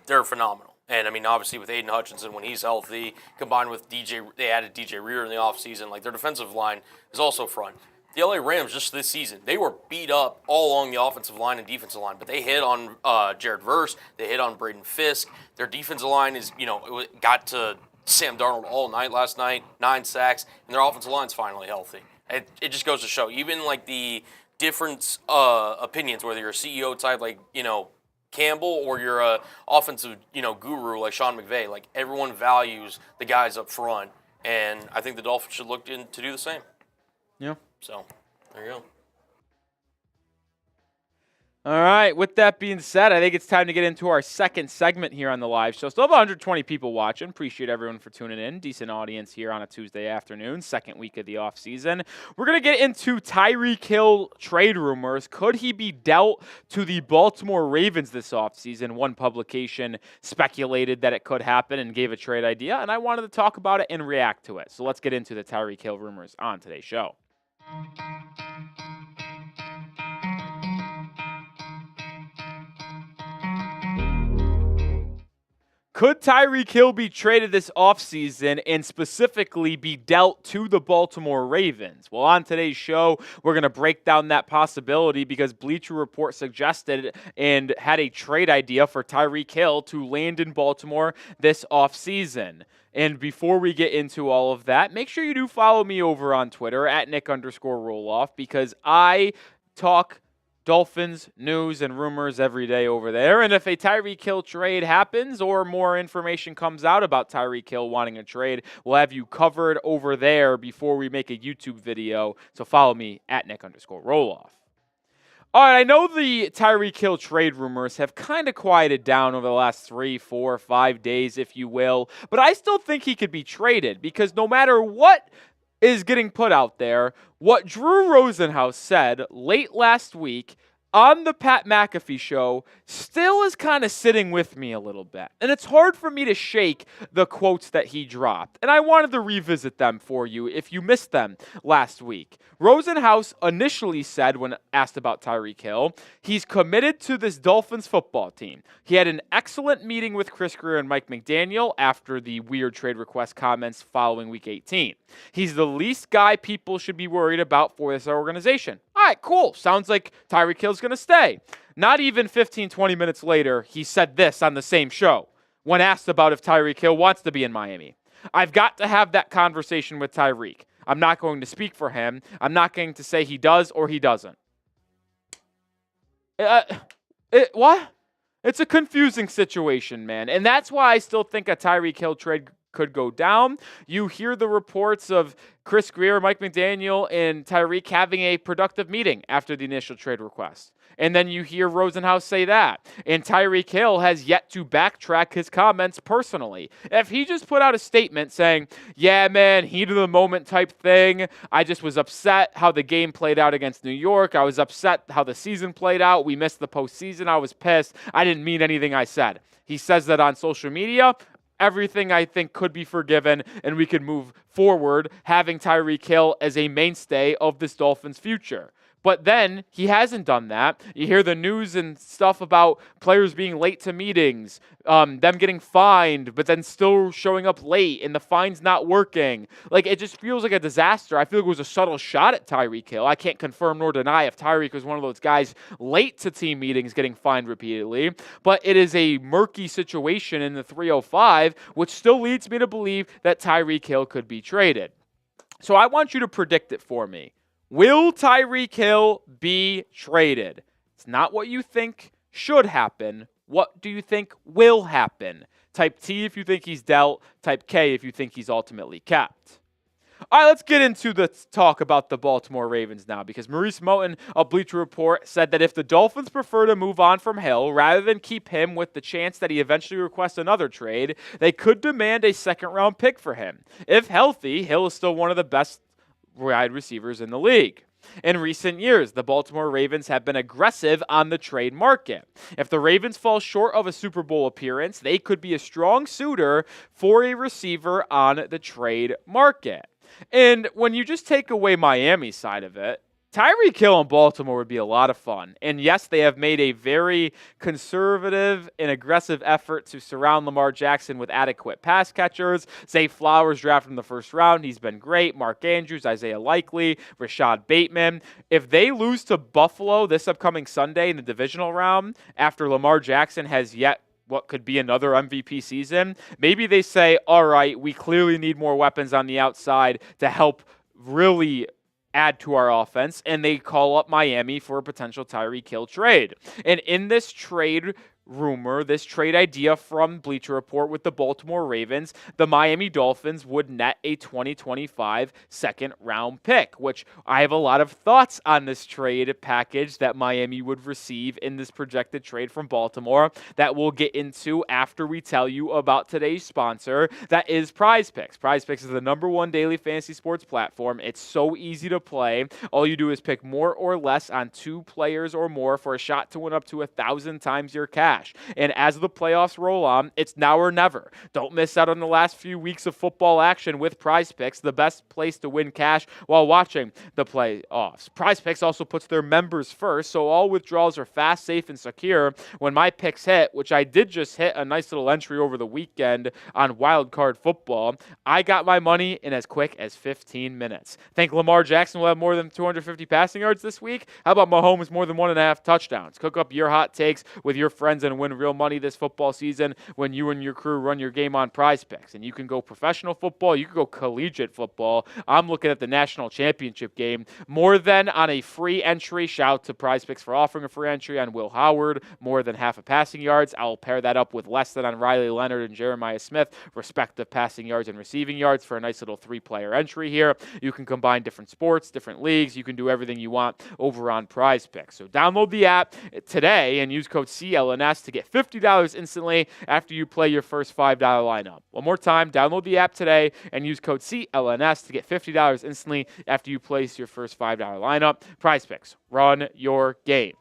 they're phenomenal. And, obviously with Aiden Hutchinson, when he's healthy, combined with they added DJ Reader in the offseason, their defensive line is also front. The LA Rams, just this season, they were beat up all along the offensive line and defensive line, but they hit on Jared Verse, they hit on Braden Fisk. Their defensive line got to Sam Darnold all night last night, 9 sacks, and their offensive line's finally healthy. It just goes to show, even the different opinions, whether you're a CEO type Campbell or you're a offensive, guru like Sean McVay, everyone values the guys up front, and I think the Dolphins should look to do the same. Yeah. So, there you go. All right, with that being said, I think it's time to get into our second segment here on the live show. Still have 120 people watching. Appreciate everyone for tuning in. Decent audience here on a Tuesday afternoon, second week of the offseason. We're going to get into Tyreek Hill trade rumors. Could he be dealt to the Baltimore Ravens this offseason? One publication speculated that it could happen and gave a trade idea, and I wanted to talk about it and react to it. So let's get into the Tyreek Hill rumors on today's show. Could Tyreek Hill be traded this offseason and specifically be dealt to the Baltimore Ravens? Well, on today's show, we're going to break down that possibility because Bleacher Report suggested and had a trade idea for Tyreek Hill to land in Baltimore this offseason. And before we get into all of that, make sure you do follow me over on Twitter at Nic_Rohloff because I talk Dolphins news and rumors every day over there. And if a Tyreek Hill trade happens or more information comes out about Tyreek Hill wanting a trade, we'll have you covered over there before we make a YouTube video. So follow me at Nic_Rohloff. All right, I know the Tyreek Hill trade rumors have kind of quieted down over the last 3, 4, 5 days, if you will. But I still think he could be traded because no matter what is getting put out there, what Drew Rosenhaus said late last week on the Pat McAfee show still is kind of sitting with me a little bit. And it's hard for me to shake the quotes that he dropped. And I wanted to revisit them for you if you missed them last week. Rosenhaus initially said, when asked about Tyreek Hill, he's committed to this Dolphins football team. He had an excellent meeting with Chris Greer and Mike McDaniel after the weird trade request comments following Week 18. He's the least guy people should be worried about for this organization. All right, cool. Sounds like Tyreek Hill's going to stay. Not even 15, 20 minutes later, he said this on the same show when asked about if Tyreek Hill wants to be in Miami. I've got to have that conversation with Tyreek. I'm not going to speak for him. I'm not going to say he does or he doesn't. What? It's a confusing situation, man. And that's why I still think a Tyreek Hill trade could go down. You hear the reports of Chris Greer, Mike McDaniel, and Tyreek having a productive meeting after the initial trade request. And then you hear Rosenhaus say that. And Tyreek Hill has yet to backtrack his comments personally. If he just put out a statement saying, yeah, man, heat of the moment type thing. I just was upset how the game played out against New York. I was upset how the season played out. We missed the postseason. I was pissed. I didn't mean anything I said. He says that on social media. Everything I think could be forgiven, and we can move forward having Tyreek Hill as a mainstay of this Dolphins' future. But then he hasn't done that. You hear the news and stuff about players being late to meetings, them getting fined, but then still showing up late and the fine's not working. Like, it just feels like a disaster. I feel like it was a subtle shot at Tyreek Hill. I can't confirm nor deny if Tyreek was one of those guys late to team meetings getting fined repeatedly. But it is a murky situation in the 305, which still leads me to believe that Tyreek Hill could be traded. So I want you to predict it for me. Will Tyreek Hill be traded? It's not what you think should happen. What do you think will happen? Type T if you think he's dealt. Type K if you think he's ultimately kept. All right, let's get into the talk about the Baltimore Ravens now, because Maurice Moton of Bleacher Report said that if the Dolphins prefer to move on from Hill rather than keep him with the chance that he eventually requests another trade, they could demand a second-round pick for him. If healthy, Hill is still one of the best wide receivers in the league. In recent years, the Baltimore Ravens have been aggressive on the trade market. If the Ravens fall short of a Super Bowl appearance, they could be a strong suitor for a receiver on the trade market. And when you just take away Miami's side of it, Tyreek Hill in Baltimore would be a lot of fun. And yes, they have made a very conservative and aggressive effort to surround Lamar Jackson with adequate pass catchers. Zay Flowers drafted in the first round. He's been great. Mark Andrews, Isaiah Likely, Rashad Bateman. If they lose to Buffalo this upcoming Sunday in the divisional round, after Lamar Jackson has yet what could be another MVP season, maybe they say, all right, we clearly need more weapons on the outside to help really add to our offense, and they call up Miami for a potential Tyreek Hill trade. And in this trade rumor, this trade idea from Bleacher Report with the Baltimore Ravens, the Miami Dolphins would net a 2025 second-round pick, which I have a lot of thoughts on this trade package that Miami would receive in this projected trade from Baltimore that we'll get into after we tell you about today's sponsor, that is Prize Picks. Prize Picks is the #1 daily fantasy sports platform. It's so easy to play. All you do is pick more or less on 2 players or more for a shot to win up to 1,000 times your cash. cash. And as the playoffs roll on, it's now or never. Don't miss out on the last few weeks of football action with Prize Picks, the best place to win cash while watching the playoffs. Prize Picks also puts their members first, so all withdrawals are fast, safe, and secure. When my picks hit, which I did just hit a nice little entry over the weekend on Wild Card Football, I got my money in as quick as 15 minutes. Think Lamar Jackson will have more than 250 passing yards this week? How about Mahomes more than 1.5 touchdowns? Cook up your hot takes with your friends and win real money this football season when you and your crew run your game on Prize Picks. And you can go professional football, you can go collegiate football. I'm looking at the national championship game more than on a free entry. Shout out to Prize Picks for offering a free entry on Will Howard, more than half a passing yards. I'll pair that up with less than on Riley Leonard and Jeremiah Smith, respective passing yards and receiving yards for a nice little 3-player entry here. You can combine different sports, different leagues. You can do everything you want over on Prize Picks. So download the app today and use code CLNS to get $50 instantly after you play your first $5 lineup. One more time, download the app today and use code CLNS to get $50 instantly after you place your first $5 lineup. Prize Picks, run your game.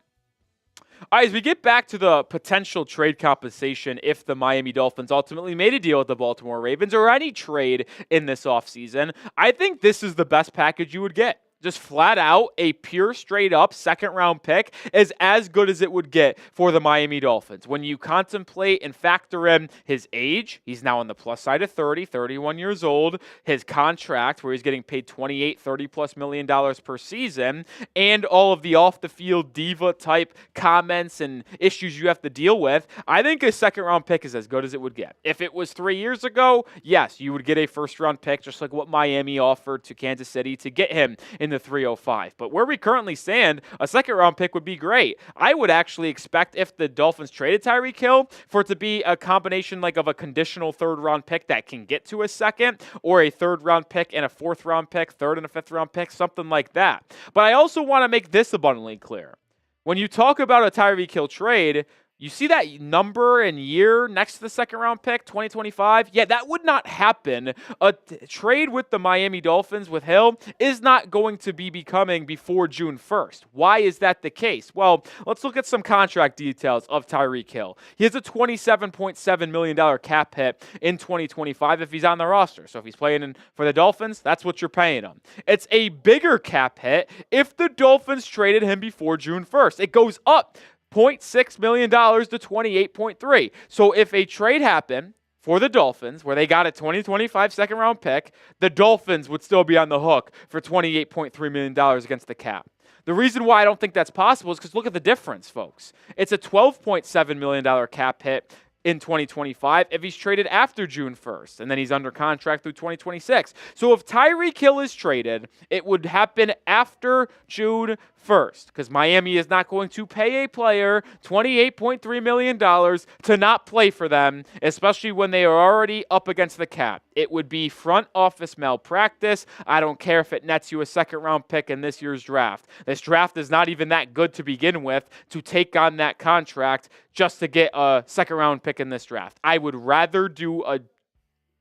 All right, as we get back to the potential trade compensation if the Miami Dolphins ultimately made a deal with the Baltimore Ravens or any trade in this offseason, I think this is the best package you would get. Just flat out, a pure straight up second-round pick is as good as it would get for the Miami Dolphins. When you contemplate and factor in his age, he's now on the plus side of 31 years old, his contract where he's getting paid $30+ million per season, and all of the off-the-field diva-type comments and issues you have to deal with, I think a second-round pick is as good as it would get. If it was 3 years ago, yes, you would get a first-round pick just like what Miami offered to Kansas City to get him in the 305. But where we currently stand, a second-round pick would be great. I would actually expect if the Dolphins traded Tyreek Hill for it to be a combination like of a conditional third-round pick that can get to a second, or a third-round pick and a fourth-round pick, third and a fifth-round pick, something like that. But I also want to make this abundantly clear. When you talk about a Tyreek Hill trade, you see that number and year next to the second-round pick, 2025? Yeah, that would not happen. A trade with the Miami Dolphins with Hill is not going to be becoming before June 1st. Why is that the case? Well, let's look at some contract details of Tyreek Hill. He has a $27.7 million cap hit in 2025 if he's on the roster. So if he's playing for the Dolphins, that's what you're paying him. It's a bigger cap hit if the Dolphins traded him before June 1st. It goes up $0.6 million to $28.3. So if a trade happened for the Dolphins, where they got a 2025 second-round pick, the Dolphins would still be on the hook for $28.3 million against the cap. The reason why I don't think that's possible is because look at the difference, folks. It's a $12.7 million cap hit in 2025 if he's traded after June 1st, and then he's under contract through 2026. So if Tyreek Hill is traded, it would happen after June 1st, because Miami is not going to pay a player $28.3 million to not play for them, especially when they are already up against the cap. It would be front office malpractice. I don't care if it nets you a second-round pick in this year's draft. This draft is not even that good to begin with to take on that contract just to get a second-round pick in this draft. I would rather do a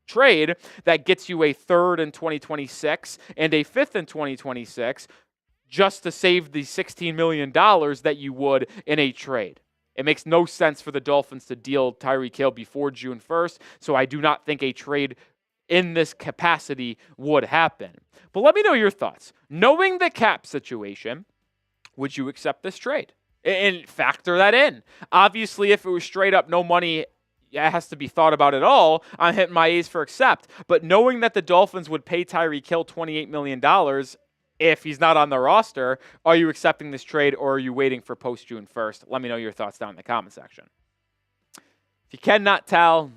trade that gets you a third in 2026 and a fifth in 2026 just to save the $16 million that you would in a trade. It makes no sense for the Dolphins to deal Tyreek Hill before June 1st, so I do not think a trade in this capacity would happen. But let me know your thoughts. Knowing the cap situation, would you accept this trade? And factor that in. Obviously, if it was straight up no money, it has to be thought about at all. I'm hitting my A's for accept. But knowing that the Dolphins would pay Tyreek Hill $28 million if he's not on the roster, are you accepting this trade or are you waiting for post-June 1st? Let me know your thoughts down in the comment section. If you cannot tell,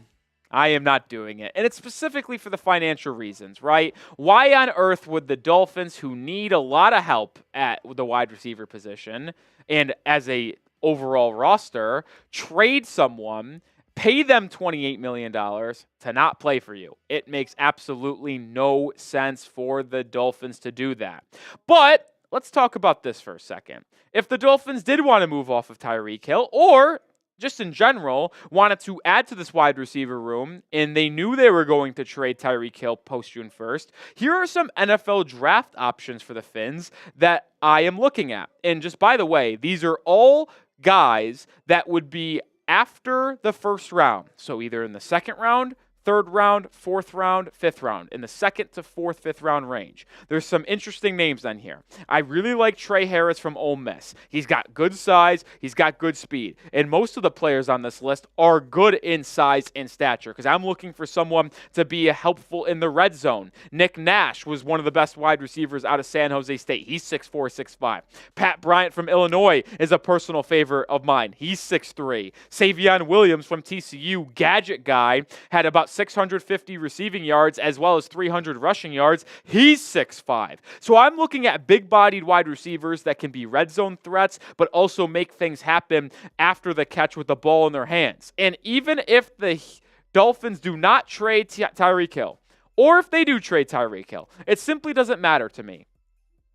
I am not doing it. And it's specifically for the financial reasons, right? Why on earth would the Dolphins, who need a lot of help at the wide receiver position and as a overall roster, trade someone, pay them $28 million to not play for you? It makes absolutely no sense for the Dolphins to do that. But let's talk about this for a second. If the Dolphins did want to move off of Tyreek Hill, or just in general, wanted to add to this wide receiver room, and they knew they were going to trade Tyreek Hill post-June 1st, here are some NFL draft options for the Fins that I am looking at. And just by the way, these are all guys that would be after the first round, so either in the second round, third round, fourth round, fifth round, in the second to fourth, fifth round range. There's some interesting names on here. I really like Trey Harris from Ole Miss. He's got good size. He's got good speed. And most of the players on this list are good in size and stature because I'm looking for someone to be helpful in the red zone. Nick Nash was one of the best wide receivers out of San Jose State. He's 6'4", 6'5". Pat Bryant from Illinois is a personal favorite of mine. He's 6'3". Savion Williams from TCU, gadget guy, had about 650 receiving yards as well as 300 rushing yards. He's 6'5". So I'm looking at big-bodied wide receivers that can be red zone threats, but also make things happen after the catch with the ball in their hands. And even if the Dolphins do not trade Tyreek Hill, or if they do trade Tyreek Hill, it simply doesn't matter to me.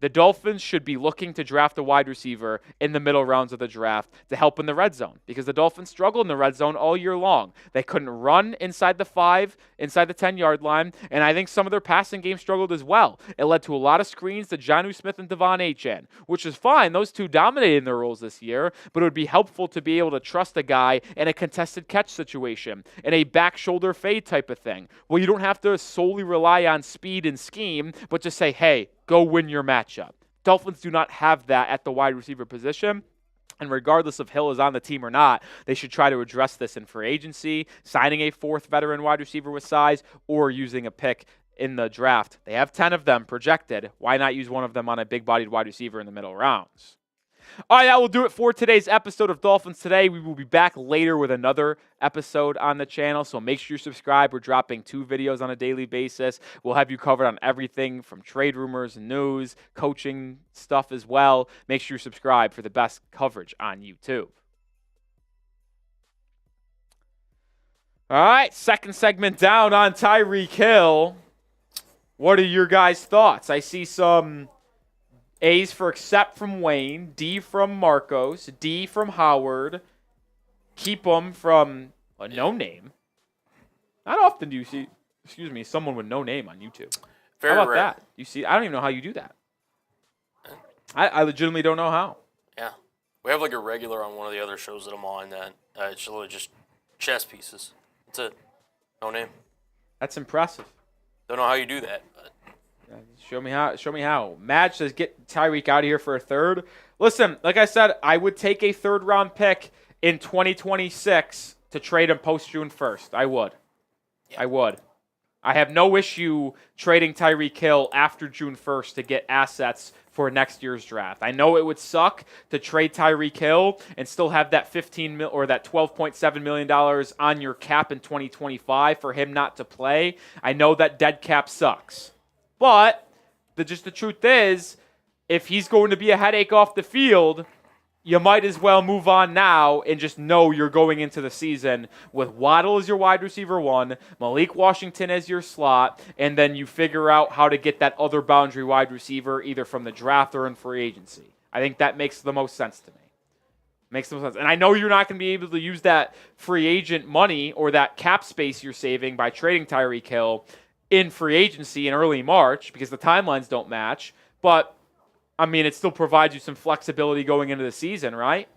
The Dolphins should be looking to draft a wide receiver in the middle rounds of the draft to help in the red zone because the Dolphins struggled in the red zone all year long. They couldn't run inside the 5, inside the 10-yard line, and I think some of their passing game struggled as well. It led to a lot of screens to Jonnu Smith and Devon Achane, which is fine. Those two dominated their roles this year, but it would be helpful to be able to trust a guy in a contested catch situation, in a back shoulder fade type of thing. Well, you don't have to solely rely on speed and scheme, but just say, hey, go win your matchup. Dolphins do not have that at the wide receiver position. And regardless if Hill is on the team or not, they should try to address this in free agency, signing a fourth veteran wide receiver with size, or using a pick in the draft. They have 10 of them projected. Why not use one of them on a big-bodied wide receiver in the middle rounds? All right, that will do it for today's episode of Dolphins Today. We will be back later with another episode on the channel, so make sure you subscribe. We're dropping 2 videos on a daily basis. We'll have you covered on everything from trade rumors, news, coaching stuff as well. Make sure you subscribe for the best coverage on YouTube. All right, second segment down on Tyreek Hill. What are your guys' thoughts? I see some A's for accept from Wayne, D from Marcos, D from Howard, keep them from a no name. Not often do you see, someone with no name on YouTube. Very how about rare. that? You see, I don't even know how you do that. I legitimately don't know how. Yeah. We have like a regular on one of the other shows that I'm on that it's really just chess pieces. That's it. No name. That's impressive. Don't know how you do that, but Show me how. Madge says get Tyreek out of here for a third. Listen, like I said, I would take a third-round pick in 2026 to trade him post-June 1st. I would. Yeah. I would. I have no issue trading Tyreek Hill after June 1st to get assets for next year's draft. I know it would suck to trade Tyreek Hill and still have that that $12.7 million on your cap in 2025 for him not to play. I know that dead cap sucks. But the truth is, if he's going to be a headache off the field, you might as well move on now and just know you're going into the season with Waddle as your wide receiver 1, Malik Washington as your slot, and then you figure out how to get that other boundary wide receiver either from the draft or in free agency. I think that makes the most sense to me. Makes the most sense. And I know you're not going to be able to use that free agent money or that cap space you're saving by trading Tyreek Hill in free agency in early March because the timelines don't match. But, I mean, it still provides you some flexibility going into the season, right?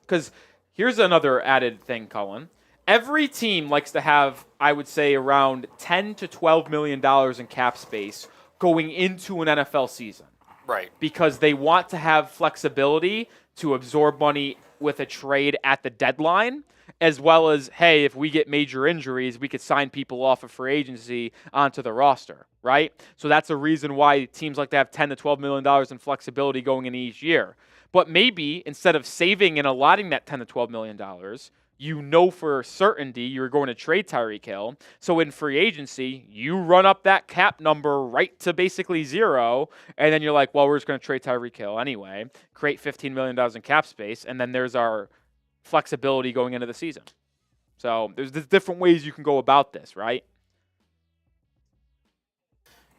Because here's another added thing, Cullen. Every team likes to have, I would say, around $10 to $12 million in cap space going into an NFL season. right. Because they want to have flexibility to absorb money with a trade at the deadline, as well as, hey, if we get major injuries, we could sign people off of free agency onto the roster, right? So that's a reason why teams like to have $10 to $12 million in flexibility going into each year. But maybe instead of saving and allotting that $10 to $12 million, you know for certainty you're going to trade Tyreek Hill. So in free agency, you run up that cap number right to basically zero, and then you're like, well, we're just going to trade Tyreek Hill anyway, create $15 million in cap space, and then there's our flexibility going into the season. So there's different ways you can go about this, right?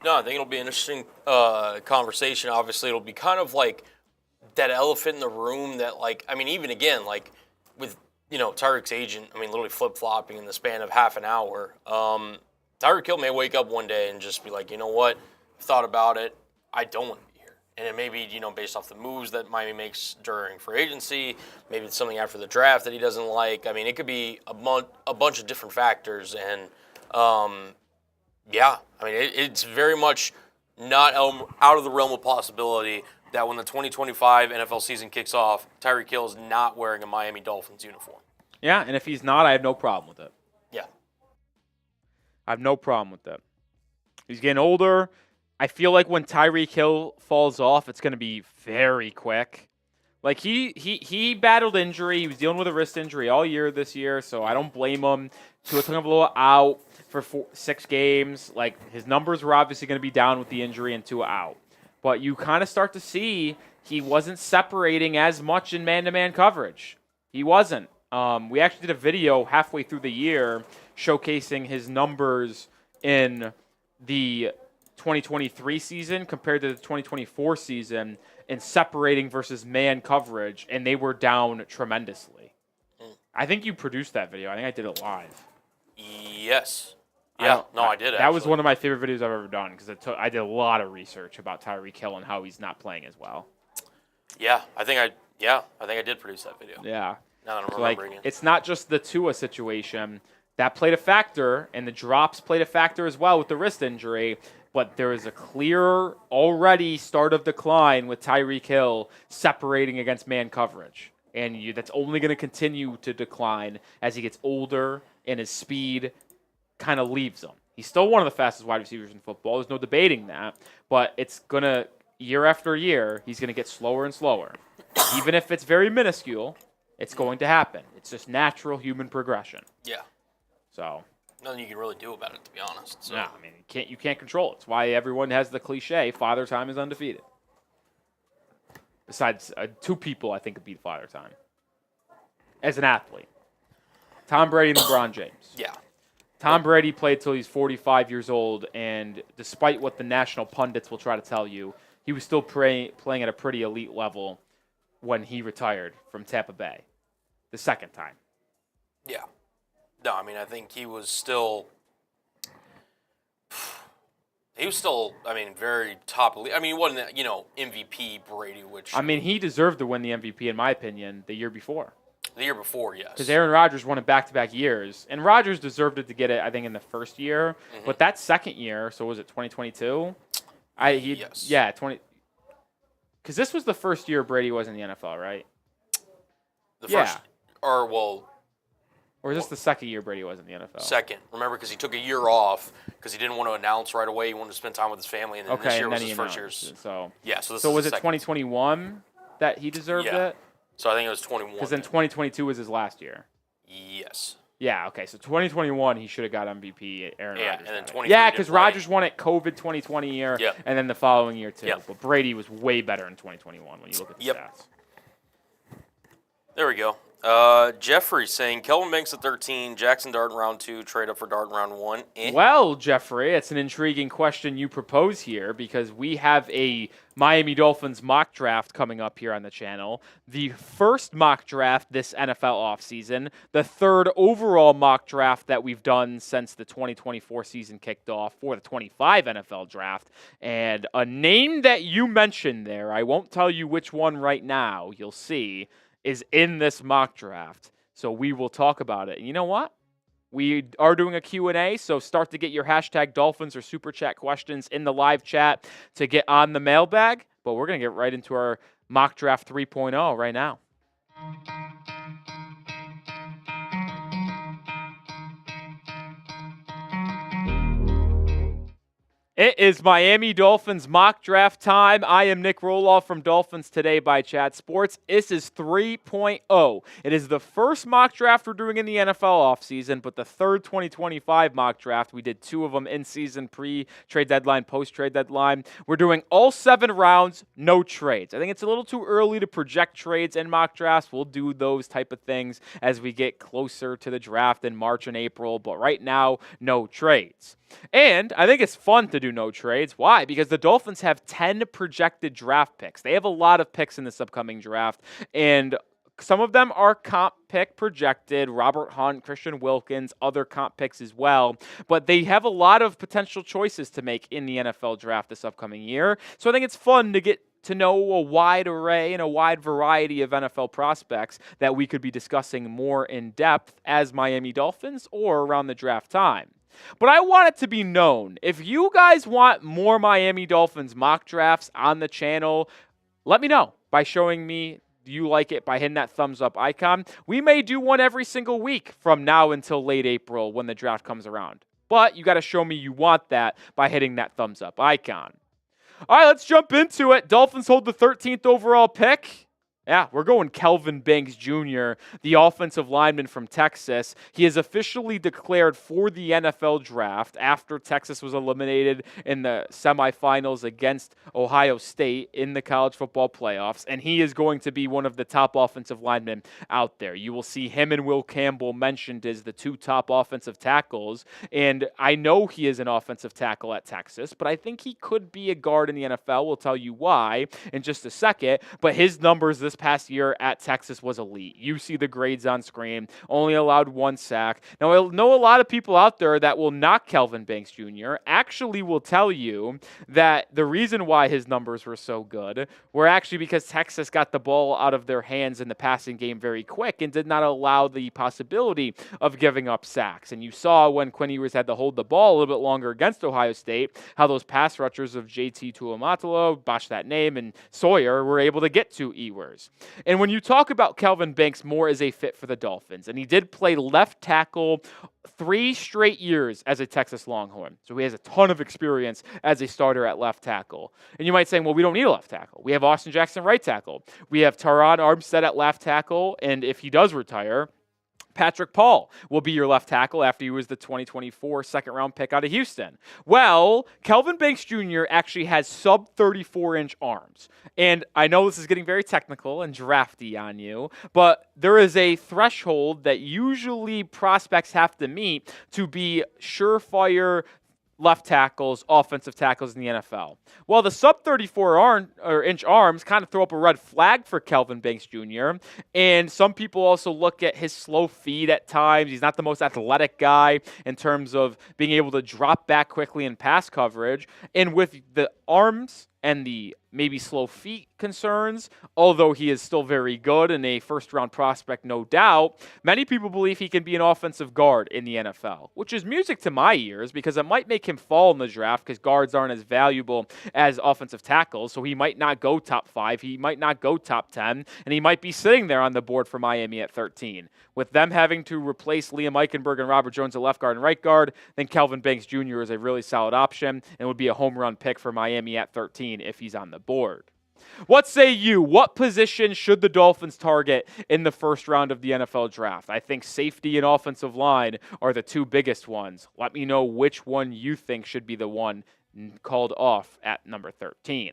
No, I think it'll be an interesting conversation. Obviously, it'll be kind of like that elephant in the room that, like, I mean, even again, like with, you know, Tyreek's agent, I mean, literally flip-flopping in the span of half an hour. Tyreek Hill may wake up one day and just be like, you know what, I've thought about it. I don't want to be here. And then maybe, based off the moves that Miami makes during free agency, maybe it's something after the draft that he doesn't like. I mean, it could be a bunch of different factors. And, it's very much not out of the realm of possibility that when the 2025 NFL season kicks off, Tyreek Hill is not wearing a Miami Dolphins uniform. Yeah, and if he's not, I have no problem with it. Yeah. I have no problem with that. He's getting older. I feel like when Tyreek Hill falls off, it's going to be very quick. Like, he battled injury. He was dealing with a wrist injury all year this year, so I don't blame him. Tua Tagovailoa out for 6 games. Like, his numbers were obviously going to be down with the injury and Tua out. But you kind of start to see he wasn't separating as much in man-to-man coverage. He wasn't. We actually did a video halfway through the year showcasing his numbers in the 2023 season compared to the 2024 season in separating versus man coverage, and they were down tremendously. I think you produced that video. I think I did it live. Yes. Yeah, I did. That was one of my favorite videos I've ever done because I did a lot of research about Tyreek Hill and how he's not playing as well. Yeah, I think I did produce that video. Yeah. Now that I'm remembering it. It's not just the Tua situation. That played a factor, and the drops played a factor as well with the wrist injury. But there is a clear already start of decline with Tyreek Hill separating against man coverage. And that's only going to continue to decline as he gets older and his speed kind of leaves him. He's still one of the fastest wide receivers in football. There's no debating that. But it's going to, year after year, he's going to get slower and slower. Even if it's very minuscule, it's going to happen. It's just natural human progression. Yeah. So nothing you can really do about it, to be honest. So. No, I mean you can't control it. It's why everyone has the cliche, Father Time is undefeated. Besides 2 people, I think, could beat Father Time as an athlete. Tom Brady and LeBron James. Yeah. Tom Brady played till he's 45 years old, and despite what the national pundits will try to tell you, he was still playing at a pretty elite level when he retired from Tampa Bay the second time. Yeah. No, I mean, I think he was still, very top elite. I mean, he wasn't, MVP Brady, which. I mean, he deserved to win the MVP, in my opinion, the year before. The year before, yes. Because Aaron Rodgers won it back-to-back years. And Rodgers deserved it to get it, I think, in the first year. Mm-hmm. But that second year, so was it 2022? Yes. Yeah, 20. Because this was the first year Brady was in the NFL, right? The first. Or is this the second year Brady was in the NFL? Second. Remember, because he took a year off because he didn't want to announce right away. He wanted to spend time with his family. And then this year was his first year. So was it 2021 that he deserved it? So I think it was 21. Because then 2022 was his last year. Yes. Yeah, okay. So 2021, he should have got MVP. Aaron Rodgers. And then 2023. Yeah, because Rodgers won it COVID 2020 year, and then the following year too. Yep. But Brady was way better in 2021 when you look at the stats. There we go. Jeffrey saying Kelvin Banks at 13, Jackson Dart in round 2, trade up for Dart in round 1. Well, Jeffrey, it's an intriguing question you propose here because we have a Miami Dolphins mock draft coming up here on the channel. The first mock draft this NFL offseason, the third overall mock draft that we've done since the 2024 season kicked off for the 25 NFL draft. And a name that you mentioned there, I won't tell you which one right now, you'll see, is in this mock draft. So we will talk about it. And you know what? We are doing a Q&A, so start to get your hashtag Dolphins or Super Chat questions in the live chat to get on the mailbag. But we're going to get right into our mock draft 3.0 right now. It is Miami Dolphins mock draft time. I am Nic Rohloff from Dolphins Today by Chat Sports. This is 3.0. It is the first mock draft we're doing in the NFL offseason, but the third 2025 mock draft. We did 2 of them in season, pre-trade deadline, post-trade deadline. We're doing all 7 rounds, no trades. I think it's a little too early to project trades in mock drafts. We'll do those type of things as we get closer to the draft in March and April, but right now, no trades. And I think it's fun to do no trades. Why? Because the Dolphins have 10 projected draft picks. They have a lot of picks in this upcoming draft, and some of them are comp pick projected, Robert Hunt, Christian Wilkins, other comp picks as well. But they have a lot of potential choices to make in the NFL draft this upcoming year. So I think it's fun to get to know a wide array and a wide variety of NFL prospects that we could be discussing more in depth as Miami Dolphins or around the draft time. But I want it to be known, if you guys want more Miami Dolphins mock drafts on the channel, let me know by showing me you like it by hitting that thumbs up icon. We may do one every single week from now until late April when the draft comes around. But you got to show me you want that by hitting that thumbs up icon. All right, let's jump into it. Dolphins hold the 13th overall pick. Yeah, we're going Kelvin Banks Jr., the offensive lineman from Texas. He is officially declared for the NFL draft after Texas was eliminated in the semifinals against Ohio State in the college football playoffs, and he is going to be one of the top offensive linemen out there. You will see him and Will Campbell mentioned as the two top offensive tackles, and I know he is an offensive tackle at Texas, but I think he could be a guard in the NFL. We'll tell you why in just a second, but his numbers this past year at Texas was elite. You see the grades on screen, only allowed 1 sack. Now, I know a lot of people out there that will knock Kelvin Banks Jr. actually will tell you that the reason why his numbers were so good were actually because Texas got the ball out of their hands in the passing game very quick and did not allow the possibility of giving up sacks. And you saw when Quinn Ewers had to hold the ball a little bit longer against Ohio State, how those pass rushers of JT Tuimatalo, botched that name, and Sawyer were able to get to Ewers. And when you talk about Kelvin Banks more as a fit for the Dolphins, and he did play left tackle 3 straight years as a Texas Longhorn. So he has a ton of experience as a starter at left tackle. And you might say, well, we don't need a left tackle. We have Austin Jackson right tackle. We have Taron Armstead at left tackle. And if he does retire, Patrick Paul will be your left tackle after he was the 2024 second-round pick out of Houston. Well, Kelvin Banks Jr. actually has sub-34-inch arms. And I know this is getting very technical and drafty on you, but there is a threshold that usually prospects have to meet to be surefire left tackles, offensive tackles in the NFL. Well, the sub-34-inch arms kind of throw up a red flag for Kelvin Banks Jr., and some people also look at his slow feet at times. He's not the most athletic guy in terms of being able to drop back quickly in pass coverage, and with the arms and the maybe slow feet concerns, although he is still very good and a first-round prospect, no doubt, many people believe he can be an offensive guard in the NFL, which is music to my ears because it might make him fall in the draft because guards aren't as valuable as offensive tackles, so he might not go top 5, he might not go top 10, and he might be sitting there on the board for Miami at 13. With them having to replace Liam Eichenberg and Robert Jones at left guard and right guard, then Kelvin Banks Jr. is a really solid option and would be a home run pick for Miami at 13 if he's on the board. What say you? What position should the Dolphins target in the first round of the NFL draft? I think safety and offensive line are the two biggest ones. Let me know which one you think should be the one called off at number 13.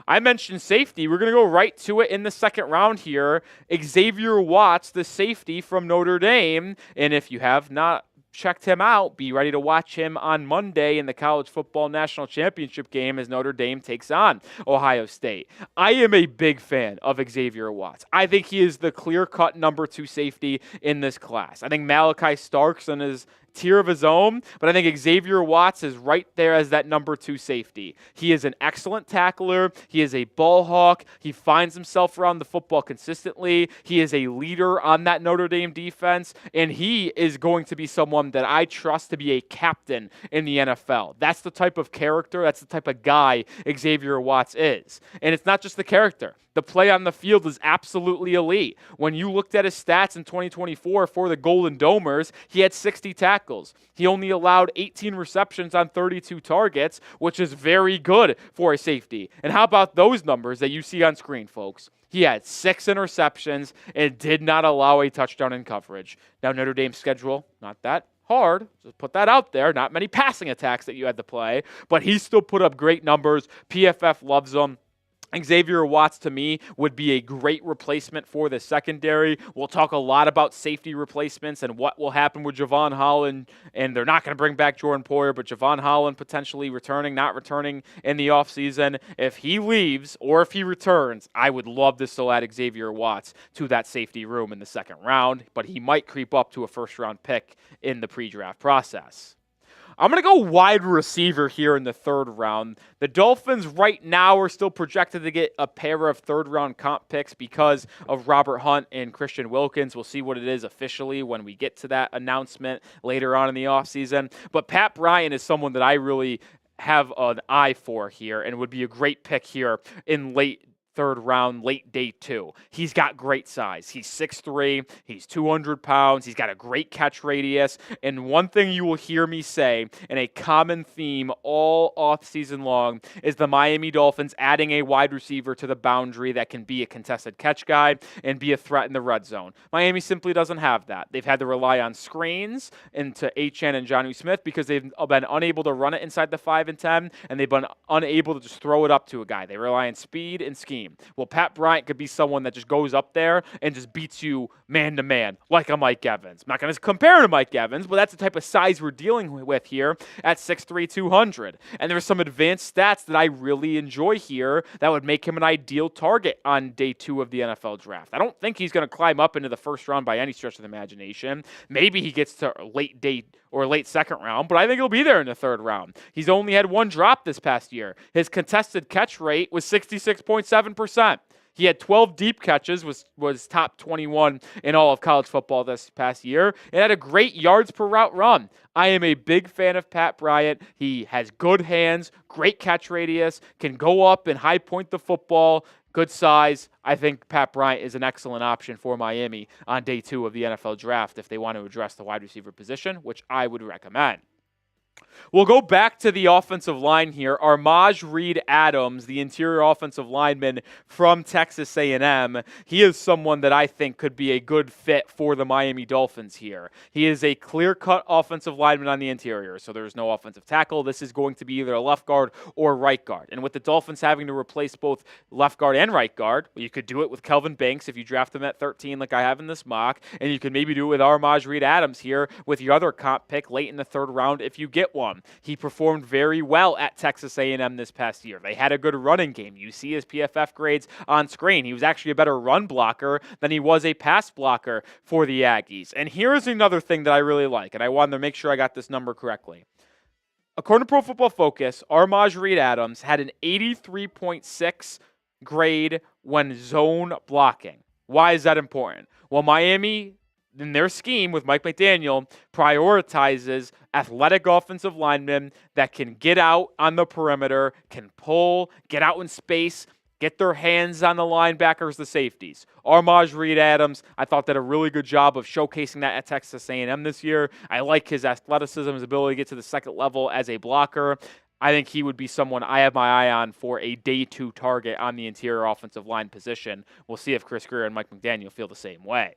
I mentioned safety. We're going to go right to it in the second round here. Xavier Watts, the safety from Notre Dame. And if you have not checked him out, be ready to watch him on Monday in the College Football National Championship game as Notre Dame takes on Ohio State. I am a big fan of Xavier Watts. I think he is the clear-cut number 2 safety in this class. I think Malachi Starks in his tier of his own, but I think Xavier Watts is right there as that number 2 safety. He is an excellent tackler. He is a ball hawk. He finds himself around the football consistently. He is a leader on that Notre Dame defense, and he is going to be someone that I trust to be a captain in the NFL. That's the type of character, that's the type of guy Xavier Watts is. And it's not just the character. The play on the field is absolutely elite. When you looked at his stats in 2024 for the Golden Domers, he had 60 tackles. He only allowed 18 receptions on 32 targets, which is very good for a safety. And how about those numbers that you see on screen, folks? He had 6 interceptions and did not allow a touchdown in coverage. Now, Notre Dame's schedule, not that hard. Just put that out there. Not many passing attacks that you had to play, but he still put up great numbers. PFF loves him. Xavier Watts, to me, would be a great replacement for the secondary. We'll talk a lot about safety replacements and what will happen with Javon Holland, and they're not going to bring back Jordan Poyer, but Javon Holland potentially returning, not returning in the offseason. If he leaves or if he returns, I would love to still add Xavier Watts to that safety room in the second round, but he might creep up to a first-round pick in the pre-draft process. I'm going to go wide receiver here in the third round. The Dolphins right now are still projected to get a pair of third-round comp picks because of Robert Hunt and Christian Wilkins. We'll see what it is officially when we get to that announcement later on in the offseason. But Pat Bryant is someone that I really have an eye for here and would be a great pick here in late third round, late day 2. He's got great size. He's 6'3", he's 200 pounds, he's got a great catch radius, and one thing you will hear me say, and a common theme all offseason long, is the Miami Dolphins adding a wide receiver to the boundary that can be a contested catch guy and be a threat in the red zone. Miami simply doesn't have that. They've had to rely on screens into Achane and Jonnu Smith because they've been unable to run it inside the 5 and 10, and they've been unable to just throw it up to a guy. They rely on speed and scheme. Well, Pat Bryant could be someone that just goes up there and just beats you man-to-man like a Mike Evans. I'm not going to compare him to Mike Evans, but that's the type of size we're dealing with here at 6'3", 200. And there's some advanced stats that I really enjoy here that would make him an ideal target on day 2 of the NFL draft. I don't think he's going to climb up into the first round by any stretch of the imagination. Maybe he gets to late day or late second round, but I think he'll be there in the third round. He's only had 1 drop this past year. His contested catch rate was 66.7%. He had 12 deep catches, was top 21 in all of college football this past year, and had a great yards per route run. I am a big fan of Pat Bryant. He has good hands, great catch radius, can go up and high point the football, good size. I think Pat Bryant is an excellent option for Miami on day 2 of the NFL draft if they want to address the wide receiver position, which I would recommend. We'll go back to the offensive line here. Armaj Reed Adams, the interior offensive lineman from Texas A&M, he is someone that I think could be a good fit for the Miami Dolphins here. He is a clear-cut offensive lineman on the interior, so there's no offensive tackle. This is going to be either a left guard or right guard. And with the Dolphins having to replace both left guard and right guard, well, you could do it with Kelvin Banks if you draft him at 13 like I have in this mock, and you could maybe do it with Armaj Reed Adams here with your other comp pick late in the third round if you get one. He performed very well at Texas A&M this past year. They had a good running game. You see his PFF grades on screen. He was actually a better run blocker than he was a pass blocker for the Aggies. And here's another thing that I really like, and I wanted to make sure I got this number correctly. According to Pro Football Focus, Armaj Reed Adams had an 83.6 grade when zone blocking. Why is that important? Well, Miami, in their scheme with Mike McDaniel, prioritizes athletic offensive linemen that can get out on the perimeter, can pull, get out in space, get their hands on the linebackers, the safeties. Armaj Reed Adams, I thought did a really good job of showcasing that at Texas A&M this year. I like his athleticism, his ability to get to the second level as a blocker. I think he would be someone I have my eye on for a day 2 target on the interior offensive line position. We'll see if Chris Grier and Mike McDaniel feel the same way.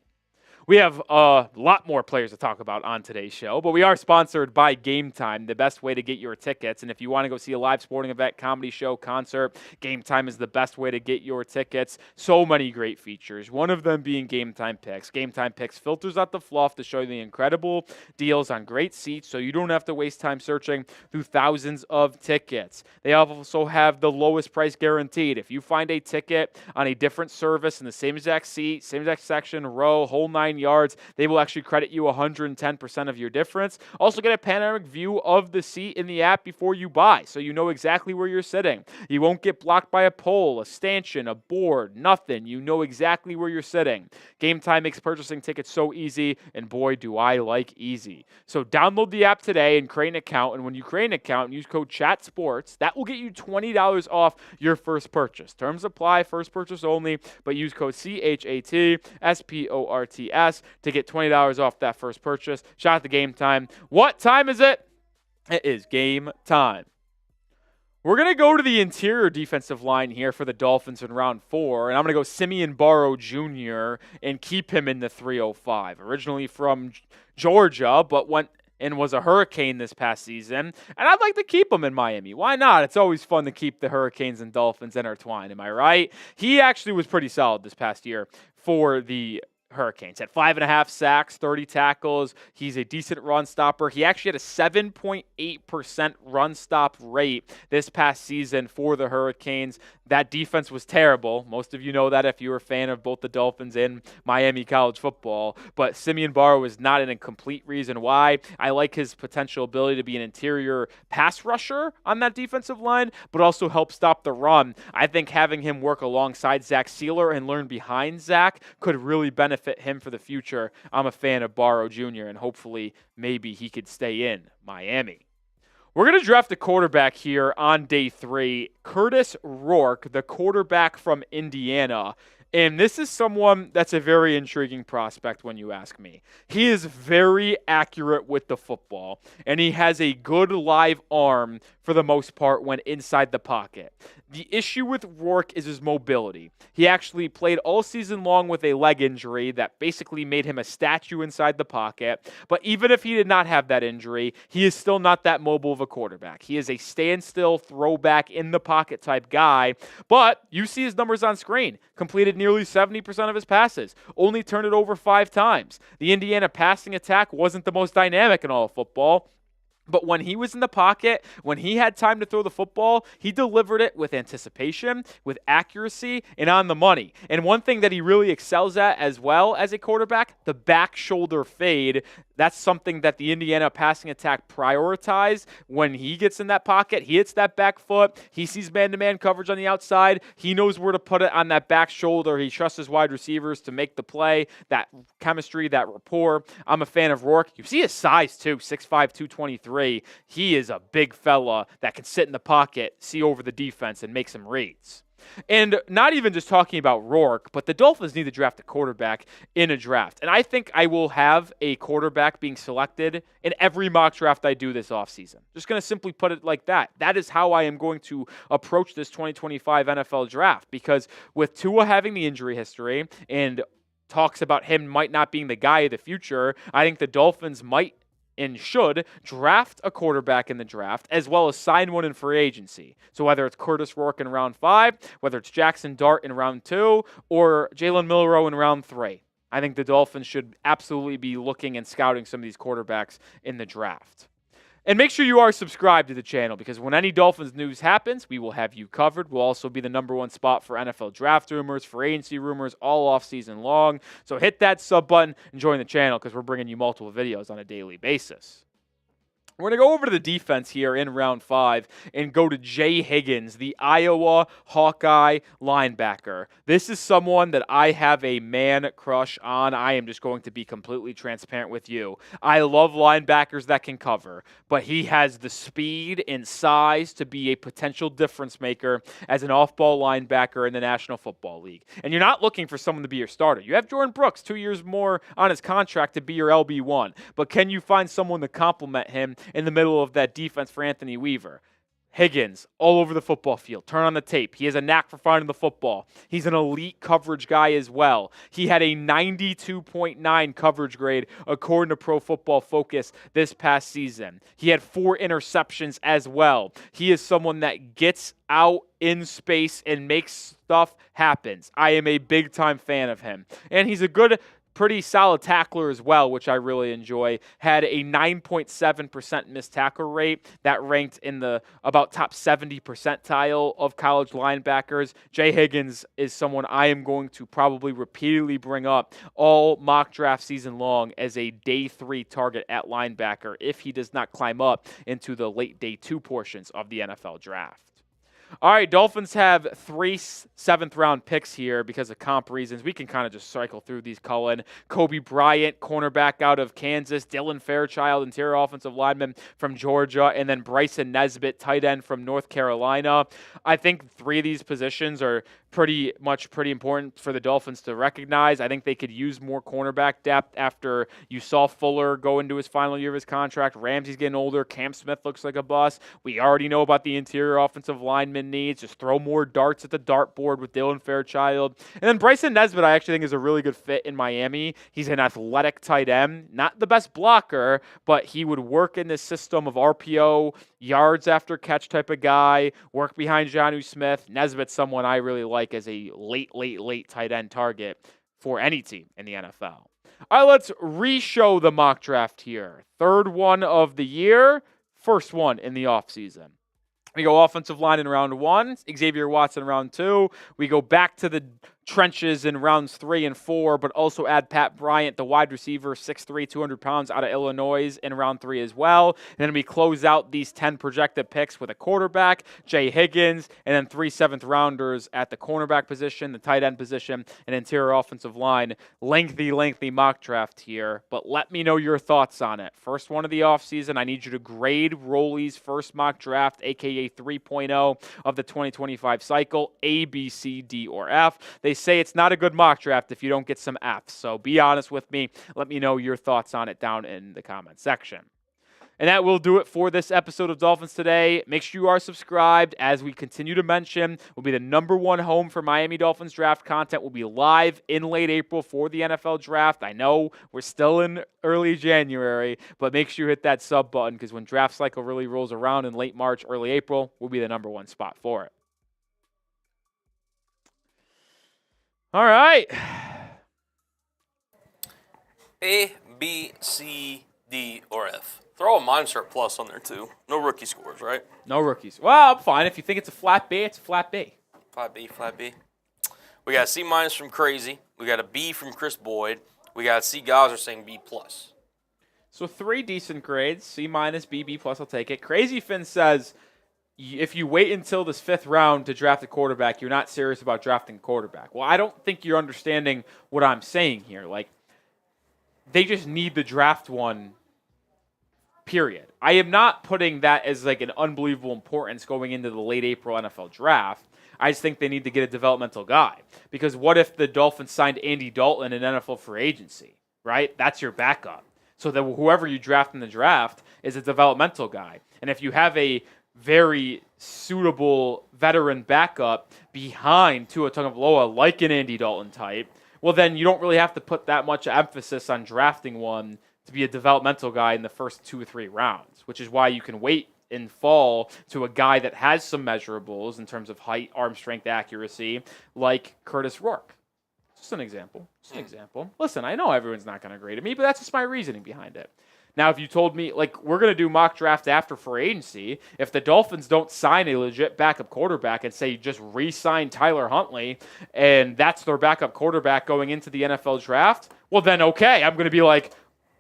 We have a lot more players to talk about on today's show, but we are sponsored by Game Time, the best way to get your tickets. And if you want to go see a live sporting event, comedy show, concert, Game Time is the best way to get your tickets. So many great features, one of them being Game Time Picks. Game Time Picks filters out the fluff to show you the incredible deals on great seats so you don't have to waste time searching through thousands of tickets. They also have the lowest price guaranteed. If you find a ticket on a different service in the same exact seat, same exact section, row, whole 9 yards, they will actually credit you 110% of your difference. Also get a panoramic view of the seat in the app before you buy, so you know exactly where you're sitting. You won't get blocked by a pole, a stanchion, a board, nothing. You know exactly where you're sitting. Game Time makes purchasing tickets so easy, and boy, do I like easy. So download the app today and create an account, and when you create an account and use code CHATSPORTS, that will get you $20 off your first purchase. Terms apply, first purchase only, but use code CHATSPORTS to get $20 off that first purchase. Shout out to Game Time. What time is it? It is game time. We're going to go to the interior defensive line here for the Dolphins in round 4, and I'm going to go Simeon Barrow Jr. and keep him in the 305. Originally from Georgia, but went and was a Hurricane this past season, and I'd like to keep him in Miami. Why not? It's always fun to keep the Hurricanes and Dolphins intertwined, am I right? He actually was pretty solid this past year for the Hurricanes. Had 5.5 sacks, 30 tackles. He's a decent run stopper. He actually had a 7.8% run stop rate this past season for the Hurricanes. That defense was terrible. Most of you know that if you're a fan of both the Dolphins and Miami college football. But Simeon Barrow is not an incomplete reason why. I like his potential ability to be an interior pass rusher on that defensive line, but also help stop the run. I think having him work alongside Zach Sealer and learn behind Zach could really benefit him for the future. I'm a fan of Barrow Jr., and hopefully maybe he could stay in Miami. We're going to draft a quarterback here on day 3. Curtis Rourke, the quarterback from Indiana. And this is someone that's a very intriguing prospect when you ask me. He is very accurate with the football, and he has a good live arm for the most part when inside the pocket. The issue with Rourke is his mobility. He actually played all season long with a leg injury that basically made him a statue inside the pocket. But even if he did not have that injury, he is still not that mobile of a quarterback. He is a standstill, throwback, in the pocket type guy. But you see his numbers on screen. Completed nearly 70% of his passes. Only turned it over 5 times. The Indiana passing attack wasn't the most dynamic in all of football. But when he was in the pocket, when he had time to throw the football, he delivered it with anticipation, with accuracy, and on the money. And one thing that he really excels at as well as a quarterback, the back shoulder fade. That's something that the Indiana passing attack prioritized. When he gets in that pocket, he hits that back foot. He sees man-to-man coverage on the outside. He knows where to put it on that back shoulder. He trusts his wide receivers to make the play, that chemistry, that rapport. I'm a fan of Rourke. You see his size, too, 6'5", 223. He is a big fella that can sit in the pocket, see over the defense, and make some reads. And not even just talking about Rourke, but the Dolphins need to draft a quarterback in a draft. And I think I will have a quarterback being selected in every mock draft I do this offseason. Just going to simply put it like that. That is how I am going to approach this 2025 NFL draft, because with Tua having the injury history and talks about him might not being the guy of the future, I think the Dolphins might and should draft a quarterback in the draft, as well as sign one in free agency. So whether it's Curtis Rourke in round 5, whether it's Jackson Dart in round 2, or Jalen Milroe in round 3, I think the Dolphins should absolutely be looking and scouting some of these quarterbacks in the draft. And make sure you are subscribed to the channel, because when any Dolphins news happens, we will have you covered. We'll also be the #1 spot for NFL draft rumors, free agency rumors, all offseason long. So hit that sub button and join the channel, because we're bringing you multiple videos on a daily basis. We're going to go over to the defense here in round 5 and go to Jay Higgins, the Iowa Hawkeye linebacker. This is someone that I have a man crush on. I am just going to be completely transparent with you. I love linebackers that can cover, but he has the speed and size to be a potential difference maker as an off-ball linebacker in the National Football League. And you're not looking for someone to be your starter. You have Jordan Brooks, 2 years more on his contract to be your LB1. But can you find someone to complement him in the middle of that defense for Anthony Weaver? Higgins, all over the football field. Turn on the tape. He has a knack for finding the football. He's an elite coverage guy as well. He had a 92.9 coverage grade according to Pro Football Focus this past season. He had 4 interceptions as well. He is someone that gets out in space and makes stuff happen. I am a big-time fan of him. And he's a good, pretty solid tackler as well, which I really enjoy. Had a 9.7% missed tackle rate. That ranked in the about top 70 percentile of college linebackers. Jay Higgins is someone I am going to probably repeatedly bring up all mock draft season long as a day 3 target at linebacker if he does not climb up into the late day 2 portions of the NFL draft. All right, Dolphins have 3 7th-round picks here because of comp reasons. We can kind of just cycle through these, Cullen. Kobe Bryant, cornerback out of Kansas. Dylan Fairchild, interior offensive lineman from Georgia. And then Bryson Nesbitt, tight end from North Carolina. I think 3 of these positions are pretty important for the Dolphins to recognize. I think they could use more cornerback depth after you saw Fuller go into his final year of his contract. Ramsey's getting older. Cam Smith looks like a bust. We already know about the interior offensive lineman needs. Just throw more darts at the dartboard with Dylan Fairchild. And then Bryson Nesbitt, I actually think, is a really good fit in Miami. He's an athletic tight end. Not the best blocker, but he would work in this system of RPO, yards after catch type of guy, work behind Jonnu Smith. Nesbitt's someone I really like as a late tight end target for any team in the NFL. All right, let's re-show the mock draft here. Third one of the year, first one in the offseason. We go offensive line in round 1, Xavier Watson in round 2. We go back to the trenches in rounds 3 and 4, but also add Pat Bryant, the wide receiver, 6'3", 200 pounds out of Illinois in round 3 as well. And then we close out these 10 projected picks with a quarterback, Jay Higgins, and then 3 7th-rounders at the cornerback position, the tight end position, and interior offensive line. Lengthy mock draft here, but let me know your thoughts on it. First one of the offseason, I need you to grade Roley's first mock draft, a.k.a. 3.0 of the 2025 cycle, A, B, C, D, or F. They say it's not a good mock draft if you don't get some Fs. So be honest with me. Let me know your thoughts on it down in the comment section. And that will do it for this episode of Dolphins Today. Make sure you are subscribed. As we continue to mention, we'll be the #1 home for Miami Dolphins draft content. We'll be live in late April for the NFL draft. I know we're still in early January, but make sure you hit that sub button because when draft cycle really rolls around in late March, early April, we'll be the #1 spot for it. All right. A, B, C, D, or F. Throw a Mindset Plus on there, too. No rookie scores, right? No rookies. Well, I'm fine. If you think it's a flat B, it's a flat B. Flat B. We got a C- from Crazy. We got a B from Chris Boyd. We got C. Gauser saying B+. So 3 decent grades. C-, B+, B+, I'll take it. Crazy Finn says, if you wait until this 5th round to draft a quarterback, you're not serious about drafting a quarterback. Well, I don't think you're understanding what I'm saying here. Like, they just need the draft one, period. I am not putting that as like an unbelievable importance going into the late April NFL draft. I just think they need to get a developmental guy. Because what if the Dolphins signed Andy Dalton in NFL free agency, right? That's your backup. So that whoever you draft in the draft is a developmental guy. And if you have a very suitable veteran backup behind Tua Tagovailoa, like an Andy Dalton type, well, then you don't really have to put that much emphasis on drafting one to be a developmental guy in the first 2 or 3 rounds, which is why you can wait in fall to a guy that has some measurables in terms of height, arm strength, accuracy, like Curtis Rourke. Just an example. Listen, I know everyone's not going to agree to me, but that's just my reasoning behind it. Now, if you told me, like, we're going to do mock draft after free agency, if the Dolphins don't sign a legit backup quarterback and say just re-sign Tyler Huntley, and that's their backup quarterback going into the NFL draft, well, then, okay, I'm going to be like,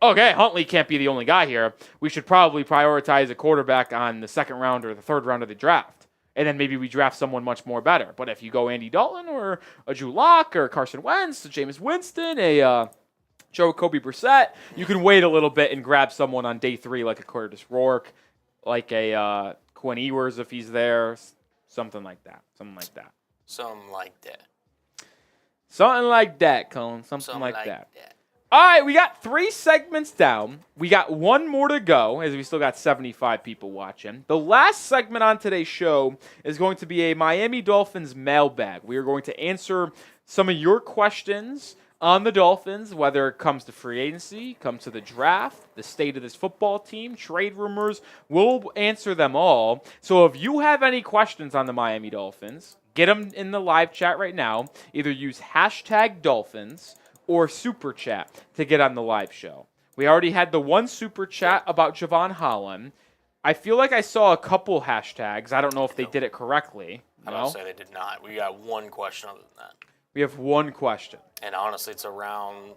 okay, Huntley can't be the only guy here. We should probably prioritize a quarterback on the 2nd round or the 3rd round of the draft. And then maybe we draft someone much more better. But if you go Andy Dalton or a Drew Lock or Carson Wentz, a Jameis Winston, a Jacoby Brissett, you can wait a little bit and grab someone on day 3 like a Curtis Rourke, like a Quinn Ewers if he's there, something like that. Something like that, Colin. Something like that. All right, we got 3 segments down. We got 1 more to go, as we still got 75 people watching. The last segment on today's show is going to be a Miami Dolphins mailbag. We are going to answer some of your questions on the Dolphins, whether it comes to free agency, comes to the draft, the state of this football team, trade rumors. We'll answer them all. So if you have any questions on the Miami Dolphins, get them in the live chat right now. Either use #Dolphins or Super Chat to get on the live show. We already had the 1 Super Chat about Javon Holland. I feel like I saw a couple hashtags. I don't know if they did it correctly. I don't say they did not. We got 1 question other than that. We have 1 question. And honestly, it's around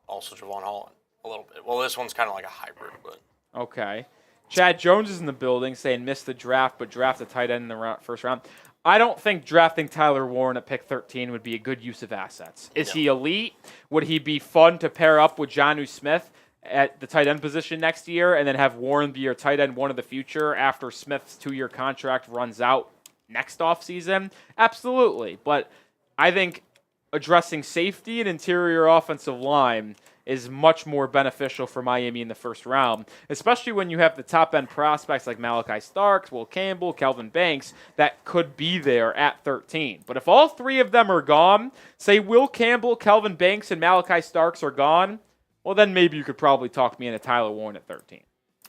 also Javon Holland a little bit. Well, this one's kind of like a hybrid, but. Okay. Chad Jones is in the building saying missed the draft, but draft a tight end in the first round. I don't think drafting Tyler Warren at pick 13 would be a good use of assets. Is he elite? Would he be fun to pair up with Jonnu Smith at the tight end position next year and then have Warren be your tight end 1 of the future after Smith's 2-year contract runs out next offseason? Absolutely. But I think addressing safety and interior offensive line is much more beneficial for Miami in the first round, especially when you have the top-end prospects like Malachi Starks, Will Campbell, Kelvin Banks, that could be there at 13. But if all 3 of them are gone, say Will Campbell, Kelvin Banks, and Malachi Starks are gone, well, then maybe you could probably talk me into Tyler Warren at 13.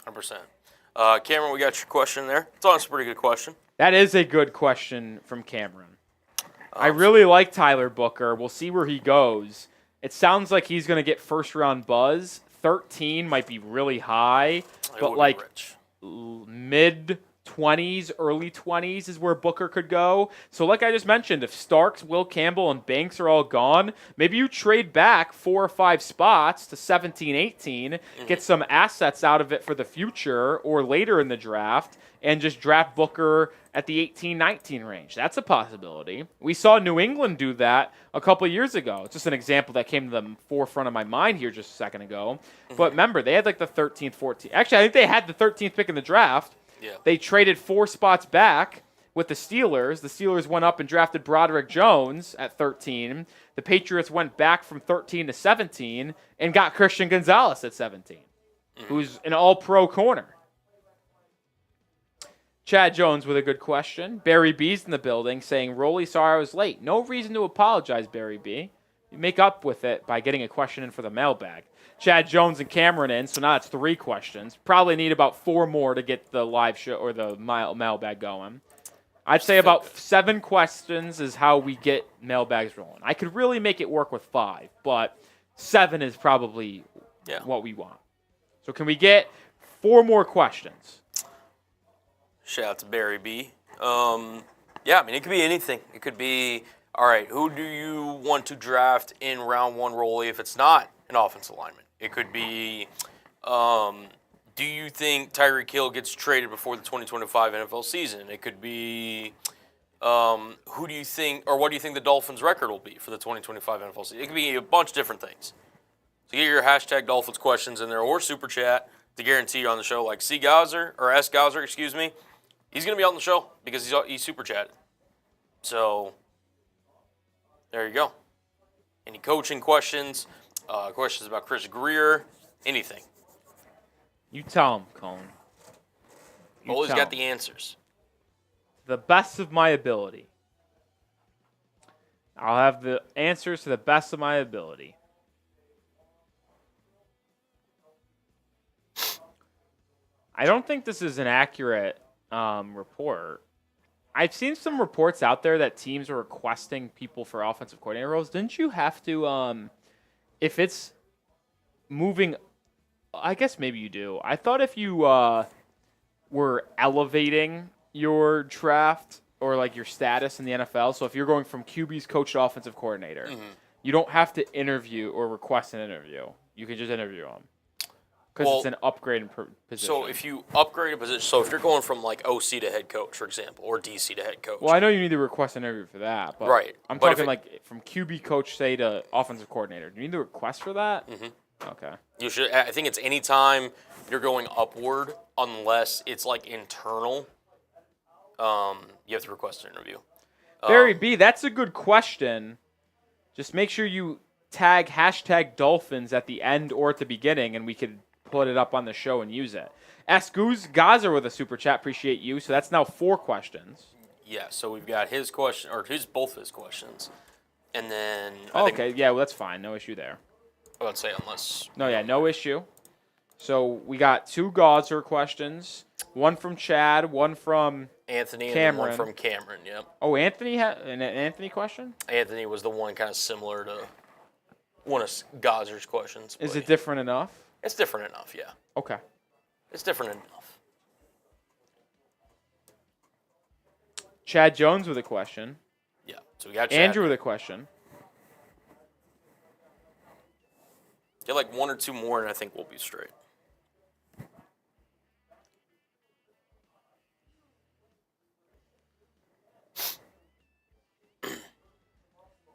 100%. Cameron, we got your question there. It's honestly a pretty good question. That is a good question from Cameron. I really like Tyler Booker. We'll see where he goes. It sounds like he's going to get first-round buzz. 13 might be really high, but like mid-20s, early 20s is where Booker could go. So like I just mentioned, if Starks, Will Campbell, and Banks are all gone, maybe you trade back 4 or 5 spots to 17, 18, get some assets out of it for the future or later in the draft, and just draft Booker at the 18, 19 range. That's a possibility. We saw New England do that a couple of years ago. It's just an example that came to the forefront of my mind here just a second ago. But remember, they had like the 13th, 14th. Actually, I think they had the 13th pick in the draft. Yeah. They traded 4 spots back with the Steelers. The Steelers went up and drafted Broderick Jones at 13. The Patriots went back from 13 to 17 and got Christian Gonzalez at 17, who's an all-pro corner. Chad Jones with a good question. Barry B's in the building saying, Rolly, sorry I was late. No reason to apologize, Barry B. You make up with it by getting a question in for the mailbag. Chad Jones and Cameron in, so now it's 3 questions. Probably need about 4 more to get the live show or the mailbag going. I'd say about 7 questions is how we get mailbags rolling. I could really make it work with 5, but 7 is probably what we want. So can we get 4 more questions? Shout out to Barry B. Yeah, I mean, it could be anything. It could be, all right, who do you want to draft in round 1, Rolly, if it's not an offensive lineman? It could be, do you think Tyreek Hill gets traded before the 2025 NFL season? It could be, who do you think, or what do you think the Dolphins' record will be for the 2025 NFL season? It could be a bunch of different things. So get your hashtag Dolphins questions in there or super chat to guarantee you're on the show. Like C. Gauser, or S. Gauser, excuse me. He's going to be on the show because he's super chatted. So, there you go. Any coaching questions, questions about Chris Greer, anything. You tell him, Cone. Always got the answers. The best of my ability. I'll have the answers to the best of my ability. I don't think this is an accurate report. I've seen some reports out there that teams are requesting people for offensive coordinator roles. Didn't you have to, if it's moving, I guess maybe you do. I thought if you were elevating your draft or like your status in the NFL, so if you're going from QB's coach to offensive coordinator, you don't have to interview or request an interview. You can just interview them. Because it's an upgrade in position. So if you upgrade a position, so if you're going from like OC to head coach, for example, or DC to head coach. Well, I know you need to request an interview for that. But right. I'm talking like from QB coach, say, to offensive coordinator. Do you need to request for that? Okay. You should. I think it's any time you're going upward, unless it's like internal. You have to request an interview. Barry B, that's a good question. Just make sure you tag hashtag Dolphins at the end or at the beginning, and we could put it up on the show and use it. Ask Gaza with a super chat. Appreciate you. So that's now 4 questions. Yeah, so we've got his question, or both his questions. And then yeah, well, that's fine. No issue there. I would say unless... No issue. So we got 2 Gaza questions. One from Chad, one from Anthony, Cameron. And then one from Cameron, yep. Oh, Anthony had an Anthony question? Anthony was the one kind of similar to one of Gazer's questions. Is it different enough? It's different enough, yeah. Okay. It's different enough. Chad Jones with a question. Yeah, so we got Chad. Andrew with a question. Get like 1 or 2 more, and I think we'll be straight.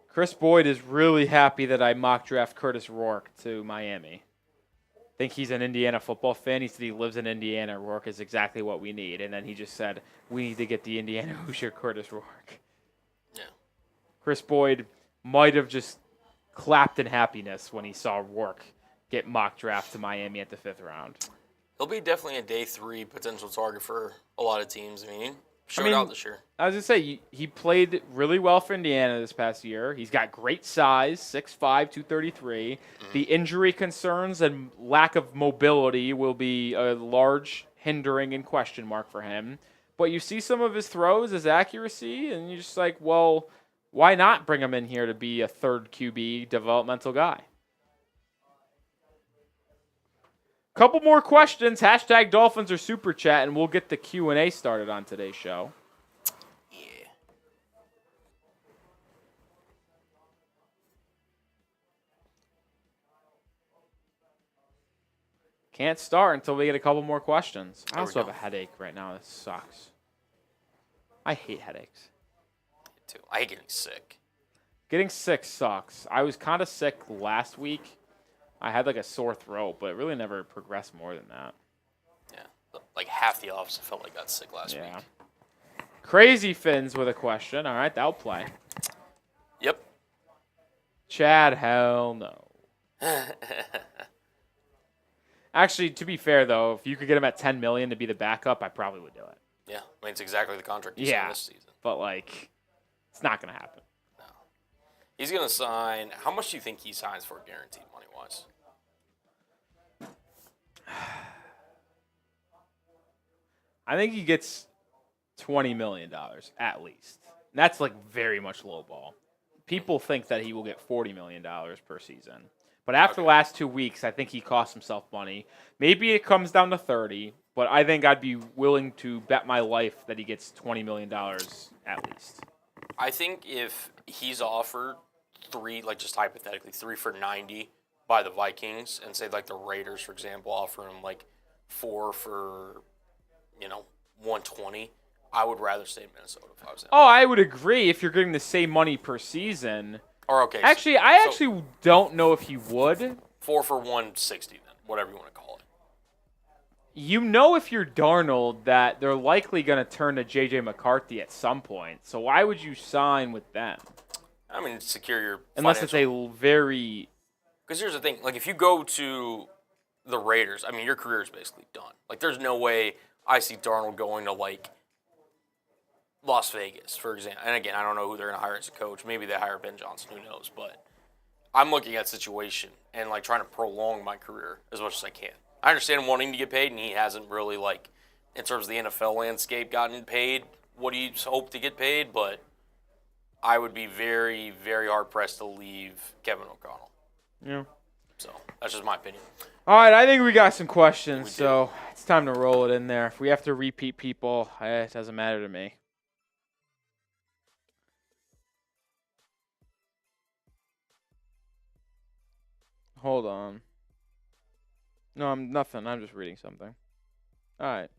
Chris Boyd is really happy that I mock draft Curtis Rourke to Miami. I think he's an Indiana football fan. He said he lives in Indiana. Rourke is exactly what we need. And then he just said, we need to get the Indiana Hoosier Curtis Rourke. Yeah. Chris Boyd might have just clapped in happiness when he saw Rourke get mock draft to Miami at the 5th round. He'll be definitely a day 3 potential target for a lot of teams. I mean, showed out this year. I was going to say, he played really well for Indiana this past year. He's got great size, 6'5", 233. The injury concerns and lack of mobility will be a large hindering and question mark for him. But you see some of his throws, his accuracy, and you're just like, well, Why not bring him in here to be a third QB developmental guy? Couple more questions. Hashtag Dolphins or Super Chat, and we'll get the Q&A started on today's show. Yeah. Can't start until we get a couple more questions. I There we also have go. a headache right now. This sucks. I hate headaches. Too. I hate getting sick. Getting sick sucks. I was kind of sick last week. I had like a sore throat, but it really never progressed more than that. Yeah. Like half the office, I felt like I got sick last week. Crazy Fins with a question. All right, that'll play. Yep. Chad, hell no. Actually, to be fair, though, if you could get him at $10 million to be the backup, I probably would do it. Yeah. I mean, it's exactly the contract he signed this season. But, like, it's not going to happen. No. He's going to sign. How much do you think he signs for guaranteed money-wise? I think he gets $20 million at least. And that's, like, very much low ball. People think that he will get $40 million per season. But after the last 2 weeks, I think he cost himself money. Maybe it comes down to 30, but I think I'd be willing to bet my life that he gets $20 million at least. I think if he's offered just hypothetically, 3 for 90 by the Vikings, and say like the Raiders, for example, offer him like 4 for, 120, I would rather stay in Minnesota if I was him. Oh, I would agree if you're getting the same money per season. Or okay. Actually, I actually don't know if he would. 4 for 160 then, whatever you want to call it. You know if you're Darnold that they're likely going to turn to J.J. McCarthy at some point. So why would you sign with them? I mean, secure your Unless it's a very... Because here's the thing. Like, if you go to the Raiders, I mean, your career is basically done. Like, there's no way I see Darnold going to, like, Las Vegas, for example. And again, I don't know who they're going to hire as a coach. Maybe they hire Ben Johnson. Who knows? But I'm looking at the situation and, like, trying to prolong my career as much as I can. I understand wanting to get paid, and he hasn't really, like, in terms of the NFL landscape, gotten paid what he hoped to get paid. But I would be very, very hard-pressed to leave Kevin O'Connell. Yeah. So that's just my opinion. All right, I think we got some questions, so it's time to roll it in there. If we have to repeat people, it doesn't matter to me. Hold on. No, I'm nothing. I'm just reading something. All right.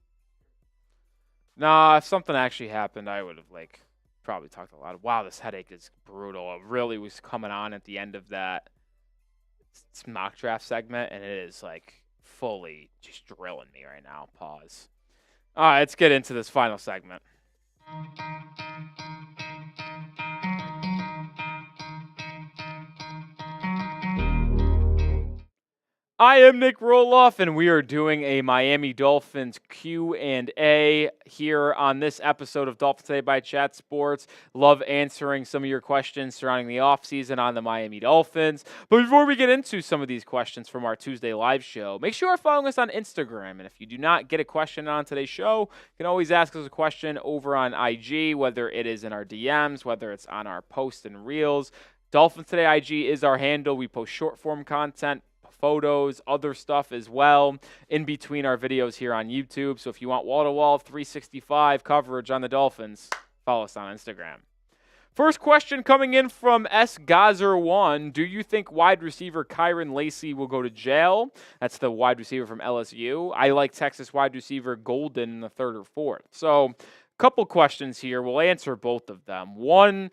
Nah, if something actually happened, I would have, probably talked a lot. Wow, this headache is brutal. It really was coming on at the end of that mock draft segment, and it is, fully just drilling me right now. Pause. All right, let's get into this final segment. I am Nic Rohloff, and we are doing a Miami Dolphins Q&A here on this episode of Dolphins Today by Chat Sports. Love answering some of your questions surrounding the offseason on the Miami Dolphins. But before we get into some of these questions from our Tuesday live show, make sure you're following us on Instagram. And if you do not get a question on today's show, you can always ask us a question over on IG, whether it is in our DMs, whether it's on our posts and reels. Dolphins Today IG is our handle. We post short-form content, photos, other stuff as well in between our videos here on YouTube. So if you want wall-to-wall 365 coverage on the Dolphins, follow us on Instagram. First question coming in from S. Gazer1. Do you think wide receiver Kyren Lacy will go to jail? That's the wide receiver from LSU. I like Texas wide receiver Golden in the third or fourth. So a couple questions here. We'll answer both of them. One,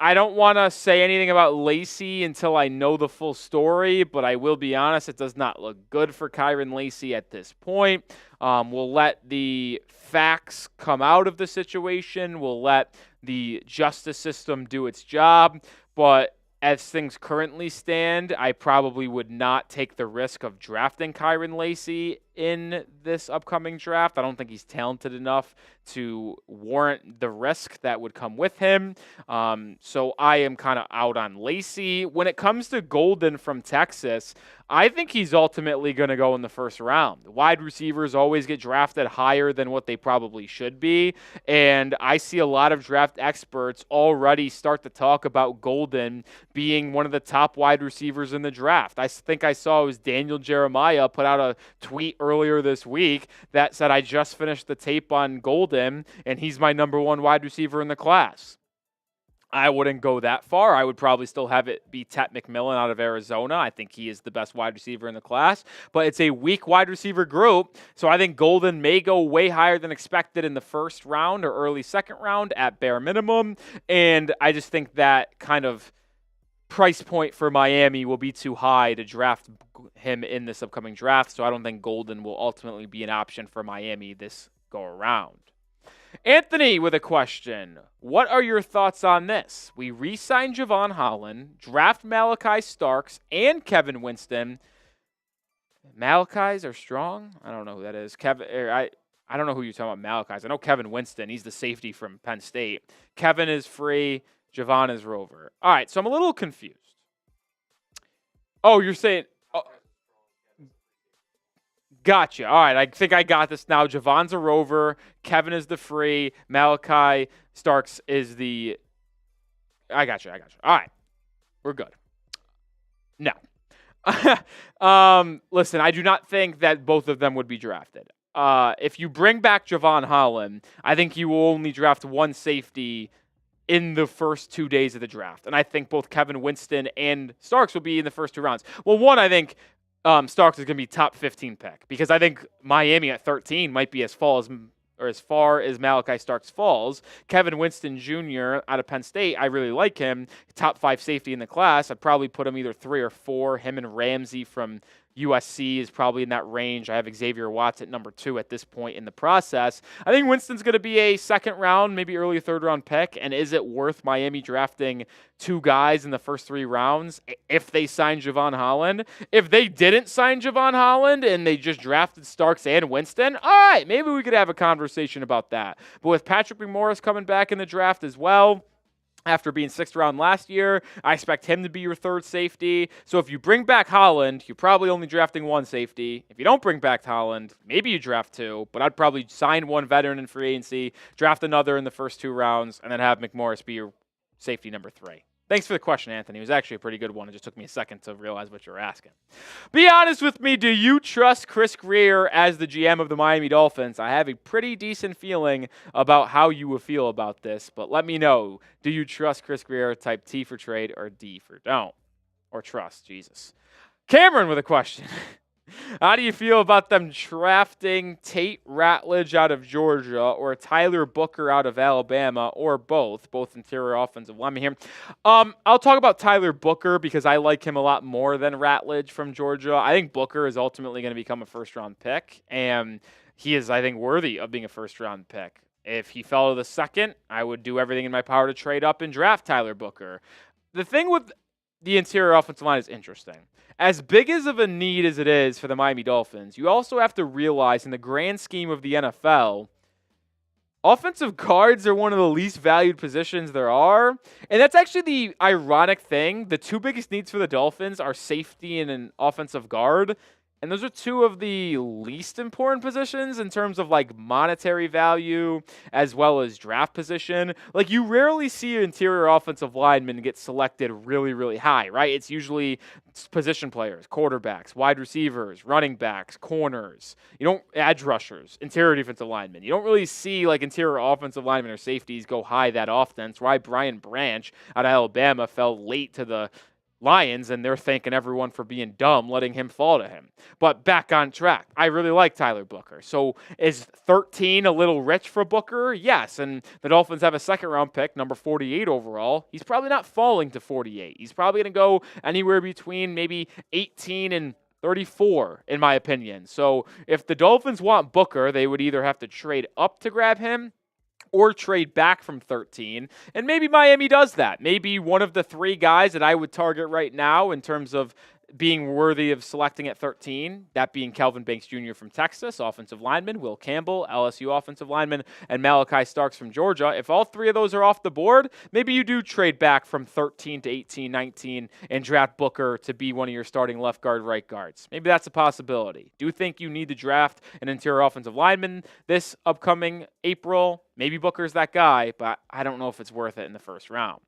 I don't want to say anything about Lacy until I know the full story, but I will be honest, it does not look good for Kyren Lacy at this point. We'll let the facts come out of the situation. We'll let the justice system do its job. But as things currently stand, I probably would not take the risk of drafting Kyren Lacy in this upcoming draft. I don't think he's talented enough to warrant the risk that would come with him. So I am kind of out on Lacy. When it comes to Golden from Texas, I think he's ultimately going to go in the first round. Wide receivers always get drafted higher than what they probably should be, and I see a lot of draft experts already start to talk about Golden being one of the top wide receivers in the draft. I think I saw it was Daniel Jeremiah put out a tweet earlier this week that said, I just finished the tape on Golden, and he's my number one wide receiver in the class. I wouldn't go that far. I would probably still have it be Tet McMillan out of Arizona. I think he is the best wide receiver in the class, but it's a weak wide receiver group, so I think Golden may go way higher than expected in the first round or early second round at bare minimum, and I just think that kind of price point for Miami will be too high to draft him in this upcoming draft, so I don't think Golden will ultimately be an option for Miami this go around. Anthony with a question. What are your thoughts on this? We re-signed Javon Holland, draft Malachi Starks and Kevin Winston. Malachi's are strong? I don't know who that is. I don't know who you're talking about Malachi's. I know Kevin Winston. He's the safety from Penn State. Kevin is free. Javon is rover. All right, so I'm a little confused. Oh, you're saying... Oh, gotcha. All right, I think I got this now. Javon's a rover. Kevin is the free. Malachi Starks is the... I got you. All right, we're good. No. Listen, I do not think that both of them would be drafted. If you bring back Javon Holland, I think you will only draft one safety in the first 2 days of the draft. And I think both Kevin Winston and Starks will be in the first 2 rounds. Well, one, I think Starks is going to be top 15 pick because I think Miami at 13 might be as far as Malachi Starks falls. Kevin Winston Jr. out of Penn State, I really like him. Top 5 safety in the class. I'd probably put him either 3 or 4. Him and Ramsey from USC is probably in that range. I have Xavier Watts at number 2 at this point in the process. I think Winston's going to be a second round, maybe early third round pick. And is it worth Miami drafting 2 guys in the first 3 rounds if they sign Javon Holland? If they didn't sign Javon Holland and they just drafted Starks and Winston, all right, maybe we could have a conversation about that. But with Patrick McMorris coming back in the draft as well, after being 6th round last year, I expect him to be your third safety. So if you bring back Holland, you're probably only drafting 1 safety. If you don't bring back Holland, maybe you draft 2, but I'd probably sign 1 veteran in free agency, draft another in the first 2 rounds, and then have McMorris be your safety number 3. Thanks for the question, Anthony. It was actually a pretty good one. It just took me a second to realize what you were asking. Be honest with me. Do you trust Chris Grier as the GM of the Miami Dolphins? I have a pretty decent feeling about how you will feel about this, but let me know. Do you trust Chris Grier? Type T for trade or D for don't. Or trust, Jesus. Cameron with a question. How do you feel about them drafting Tate Ratledge out of Georgia or Tyler Booker out of Alabama or both interior offensive linemen here? I'll talk about Tyler Booker because I like him a lot more than Ratledge from Georgia. I think Booker is ultimately going to become a first-round pick, and he is, I think, worthy of being a first-round pick. If he fell to the second, I would do everything in my power to trade up and draft Tyler Booker. The thing with the interior offensive line is interesting. As big as of a need as it is for the Miami Dolphins, you also have to realize in the grand scheme of the NFL, offensive guards are one of the least valued positions there are. And that's actually the ironic thing. The 2 biggest needs for the Dolphins are safety and an offensive guard. And those are 2 of the least important positions in terms of like monetary value as well as draft position. Like you rarely see interior offensive linemen get selected really, really high, right? It's usually position players, quarterbacks, wide receivers, running backs, corners. You don't edge rushers, interior defensive linemen. You don't really see like interior offensive linemen or safeties go high that often. That's why Brian Branch out of Alabama fell late to the Lions, and they're thanking everyone for being dumb, letting him fall to him. But back on track. I really like Tyler Booker. So is 13 a little rich for Booker? Yes, and the Dolphins have a second-round pick, number 48 overall. He's probably not falling to 48. He's probably going to go anywhere between maybe 18 and 34, in my opinion. So if the Dolphins want Booker, they would either have to trade up to grab him or trade back from 13. And maybe Miami does that. Maybe one of the 3 guys that I would target right now in terms of being worthy of selecting at 13, that being Kelvin Banks Jr. from Texas, offensive lineman, Will Campbell, LSU offensive lineman, and Malachi Starks from Georgia. If all three of those are off the board, maybe you do trade back from 13 to 18, 19, and draft Booker to be one of your starting left guard, right guards. Maybe that's a possibility. Do you think you need to draft an interior offensive lineman this upcoming April? Maybe Booker's that guy, but I don't know if it's worth it in the first round.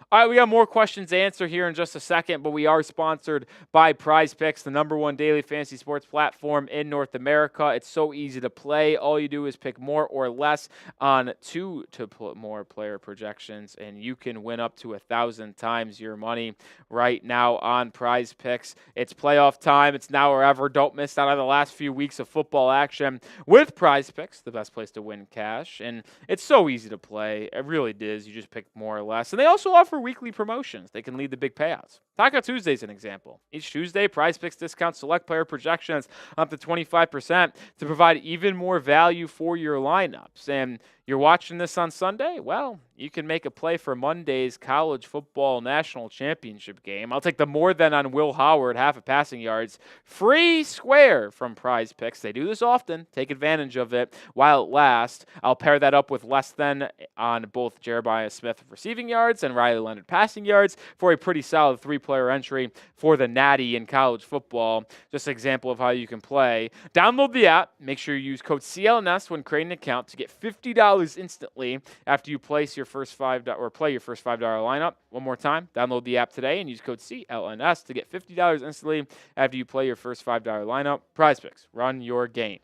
All right, we got more questions to answer here in just a second, but we are sponsored by Prize Picks, the #1 daily fantasy sports platform in North America. It's so easy to play. All you do is pick more or less on 2 to put more player projections, and you can win up to 1,000 times your money right now on Prize Picks. It's playoff time. It's now or ever. Don't miss out on the last few weeks of football action with Prize Picks, the best place to win cash. And it's so easy to play. It really is. You just pick more or less. And they also offer weekly promotions. They can lead the big payouts. Taco Tuesday is an example. Each Tuesday, Prize Picks discounts select player projections up to 25% to provide even more value for your lineups. And you're watching this on Sunday? Well, you can make a play for Monday's college football national championship game. I'll take the more than on Will Howard, half a passing yards. Free square from Prize Picks. They do this often. Take advantage of it while it lasts. I'll pair that up with less than on both Jeremiah Smith receiving yards and Riley Leonard passing yards for a pretty solid 3-player entry for the Natty in college football. Just an example of how you can play. Download the app. Make sure you use code CLNS when creating an account to get $50 instantly after you place your first play your first $5 lineup. One more time, download the app today and use code CLNS to get $50 instantly after you play your first $5 lineup. Prize Picks, run your game.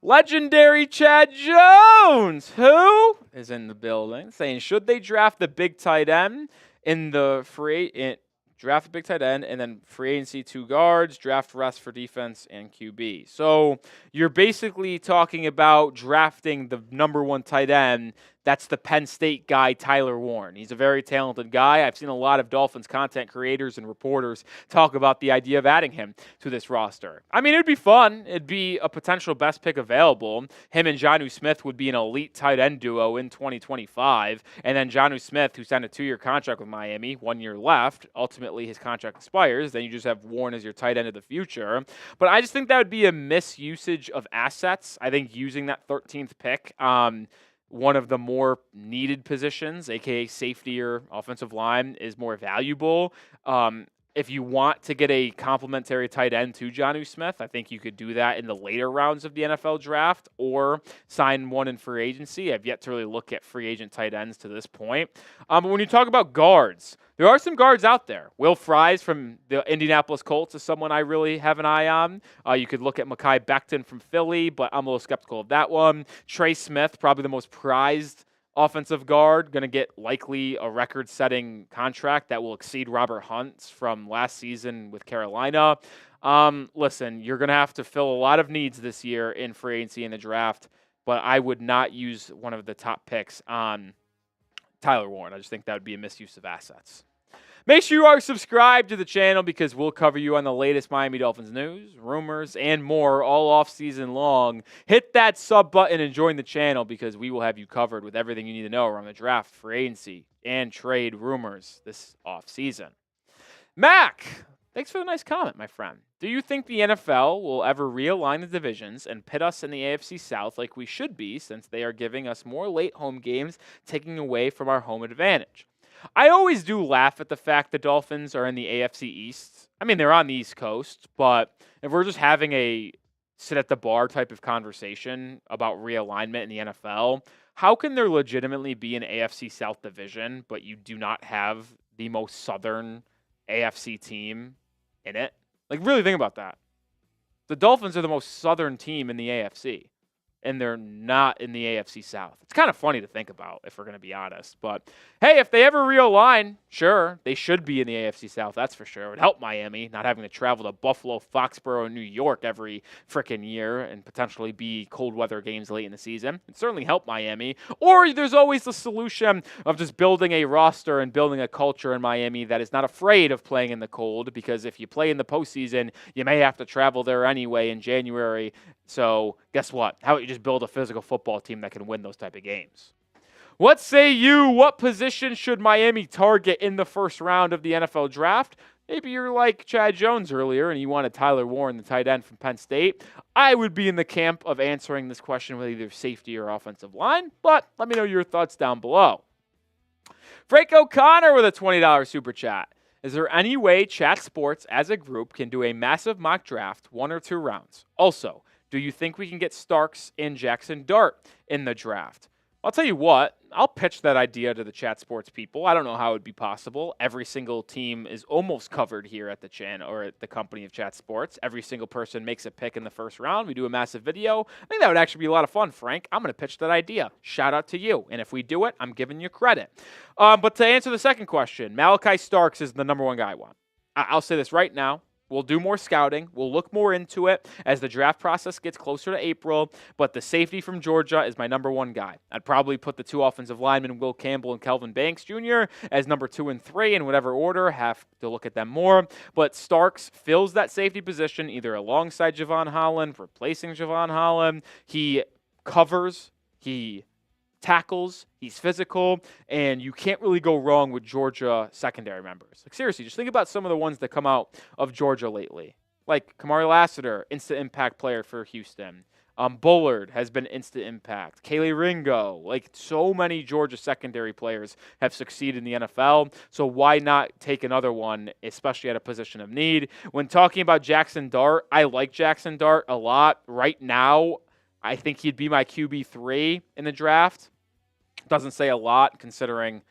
Legendary Chad Jones, who is in the building, saying, should they draft the big tight end in the draft a big tight end, and then free agency 2 guards, draft rest for defense and QB. So you're basically talking about drafting the #1 tight end. That's the Penn State guy, Tyler Warren. He's a very talented guy. I've seen a lot of Dolphins content creators and reporters talk about the idea of adding him to this roster. I mean, it'd be fun. It'd be a potential best pick available. Him and Jonnu Smith would be an elite tight end duo in 2025. And then Jonnu Smith, who signed a 2-year contract with Miami, 1 year left. Ultimately, his contract expires. Then you just have Warren as your tight end of the future. But I just think that would be a misusage of assets. I think using that 13th pick, one of the more needed positions, aka safety or offensive line, is more valuable. If you want to get a complimentary tight end to Jonnu Smith, I think you could do that in the later rounds of the NFL draft or sign one in free agency. I've yet to really look at free agent tight ends to this point. But when you talk about guards, there are some guards out there. Will Fries from the Indianapolis Colts is someone I really have an eye on. You could look at Mekhi Becton from Philly, but I'm a little skeptical of that one. Trey Smith, probably the most prized offensive guard, going to get likely a record-setting contract that will exceed Robert Hunt's from last season with Carolina. Listen, you're going to have to fill a lot of needs this year in free agency and the draft, but I would not use one of the top picks on Tyler Warren. I just think that would be a misuse of assets. Make sure you are subscribed to the channel because we'll cover you on the latest Miami Dolphins news, rumors, and more all off-season long. Hit that sub button and join the channel because we will have you covered with everything you need to know around the draft, free agency, and trade rumors this off-season. Mac, thanks for the nice comment, my friend. Do you think the NFL will ever realign the divisions and pit us in the AFC South like we should be since they are giving us more late home games, taking away from our home advantage? I always do laugh at the fact the Dolphins are in the AFC East. I mean, they're on the East Coast, but if we're just having a sit at the bar type of conversation about realignment in the NFL, how can there legitimately be an AFC South division, but you do not have the most southern AFC team in it? Like, really think about that. The Dolphins are the most southern team in the AFC. And they're not in the AFC South. It's kind of funny to think about, if we're going to be honest. But, hey, if they ever realign, sure, they should be in the AFC South, that's for sure. It would help Miami, not having to travel to Buffalo, Foxborough, and New York every frickin' year and potentially be cold weather games late in the season. It'd certainly help Miami. Or there's always the solution of just building a roster and building a culture in Miami that is not afraid of playing in the cold, because if you play in the postseason, you may have to travel there anyway in January. So guess what? How about you just build a physical football team that can win those type of games? What say you? What position should Miami target in the first round of the NFL draft? Maybe you're like Chad Jones earlier and you wanted Tyler Warren, the tight end from Penn State. I would be in the camp of answering this question with either safety or offensive line, but let me know your thoughts down below. Frank O'Connor with a $20 super chat. Is there any way Chat Sports as a group can do a massive mock draft, 1 or 2 rounds? Also, do you think we can get Starks and Jackson Dart in the draft? I'll tell you what, I'll pitch that idea to the Chat Sports people. I don't know how it would be possible. Every single team is almost covered here at the channel or at the company of Chat Sports. Every single person makes a pick in the first round. We do a massive video. I think that would actually be a lot of fun, Frank. I'm going to pitch that idea. Shout out to you. And if we do it, I'm giving you credit. But to answer the second question, Malachi Starks is the number 1 guy I want. I'll say this right now. We'll do more scouting. We'll look more into it as the draft process gets closer to April. But the safety from Georgia is my number 1 guy. I'd probably put the 2 offensive linemen, Will Campbell and Kelvin Banks Jr., as number 2 and 3 in whatever order. Have to look at them more. But Starks fills that safety position either alongside Javon Holland, replacing Javon Holland. He covers. He tackles, he's physical, and you can't really go wrong with Georgia secondary members. Like, seriously, just think about some of the ones that come out of Georgia lately. Like Kamari Lassiter, instant impact player for Houston. Bullard has been instant impact. Kaylee Ringo, like so many Georgia secondary players have succeeded in the NFL, so why not take another one, especially at a position of need? When talking about Jackson Dart, I like Jackson Dart a lot. Right now, I think he'd be my QB3 in the draft. Doesn't say a lot considering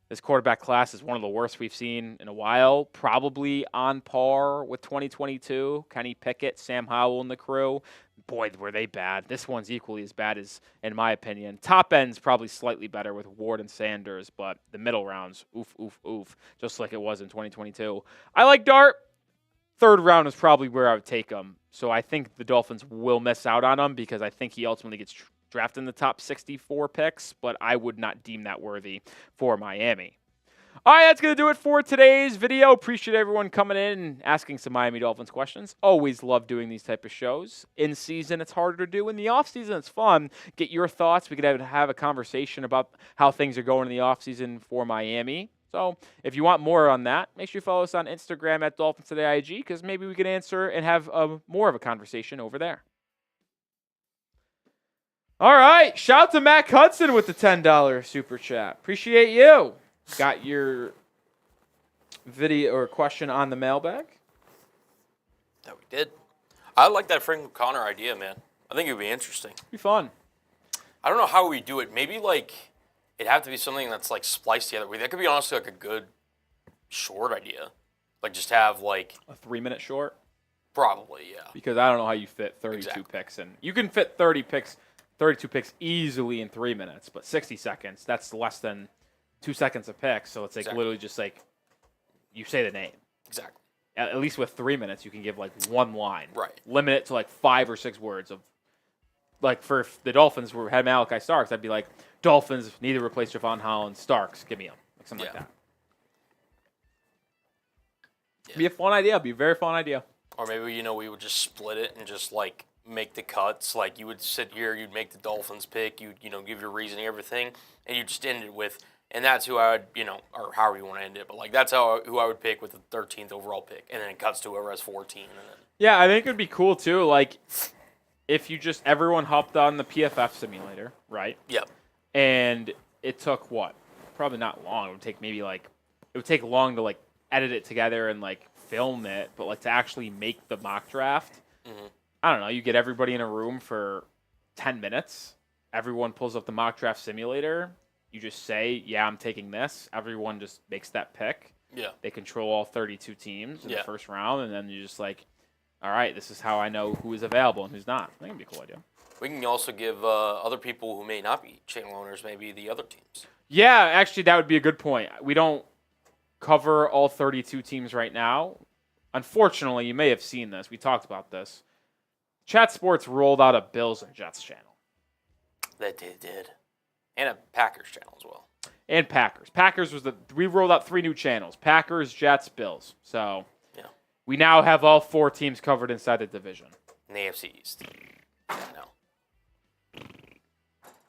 this quarterback class is one of the worst we've seen in a while. Probably on par with 2022. Kenny Pickett, Sam Howell, and the crew. Boy, were they bad. This one's equally as bad as, in my opinion. Top end's probably slightly better with Ward and Sanders, but the middle rounds, oof, oof, oof, just like it was in 2022. I like Dart. 3rd round is probably where I would take him. So I think the Dolphins will miss out on him because I think he ultimately gets drafted in the top 64 picks, but I would not deem that worthy for Miami. All right, that's going to do it for today's video. Appreciate everyone coming in and asking some Miami Dolphins questions. Always love doing these type of shows. In season, it's harder to do. In the offseason, it's fun. Get your thoughts. We could have a conversation about how things are going in the offseason for Miami. So if you want more on that, make sure you follow us on Instagram at Dolphins Today IG because maybe we can answer and have more of a conversation over there. All right. Shout out to Matt Hudson with the $10 super chat. Appreciate you. Got your video or question on the mailbag? That we did. I like that Frank O'Connor idea, man. I think it would be interesting. Be fun. I don't know how we do it. Maybe like it'd have to be something that's like spliced together. That could be honestly like a good short idea. Like just have like a 3-minute short? Probably, yeah. Because I don't know how you fit 32 picks in. You can fit 32 picks easily in 3 minutes, but 60 seconds, that's less than 2 seconds a pick. So it's like literally just like you say the name. Exactly. At least with 3 minutes, you can give like one line. Right. Limit it to like 5 or 6 words of, like for the Dolphins who had Malachi Starks, I'd be like, Dolphins need to replace Javon Holland. Starks, give me him. Like something like that. Yeah. Be a fun idea. Be a very fun idea. Or maybe, we would just split it and just like make the cuts. Like you would sit here, you'd make the Dolphins pick, you'd, give your reasoning, everything, and you just end it with, and that's who I would, or however you want to end it, but like that's who I would pick with the 13th overall pick, and then it cuts to whoever has 14. And then. Yeah, I think it would be cool too. Like if you just everyone hopped on the PFF simulator, right? Yep. And it took what? Probably not long. It would take long to like edit it together and like film it, but like to actually make the mock draft. Mm-hmm. I don't know. You get everybody in a room for 10 minutes. Everyone pulls up the mock draft simulator. You just say, yeah, I'm taking this. Everyone just makes that pick. Yeah. They control all 32 teams in the first round, and then you just like, all right, this is how I know who is available and who's not. I think it'd be a cool idea. We can also give other people who may not be channel owners maybe the other teams. Yeah, actually, that would be a good point. We don't cover all 32 teams right now. Unfortunately, you may have seen this. We talked about this. Chat Sports rolled out a Bills and Jets channel. They did. And a Packers channel as well. And Packers. We rolled out 3 new channels. Packers, Jets, Bills. So we now have all 4 teams covered inside the division. In the AFC East. No.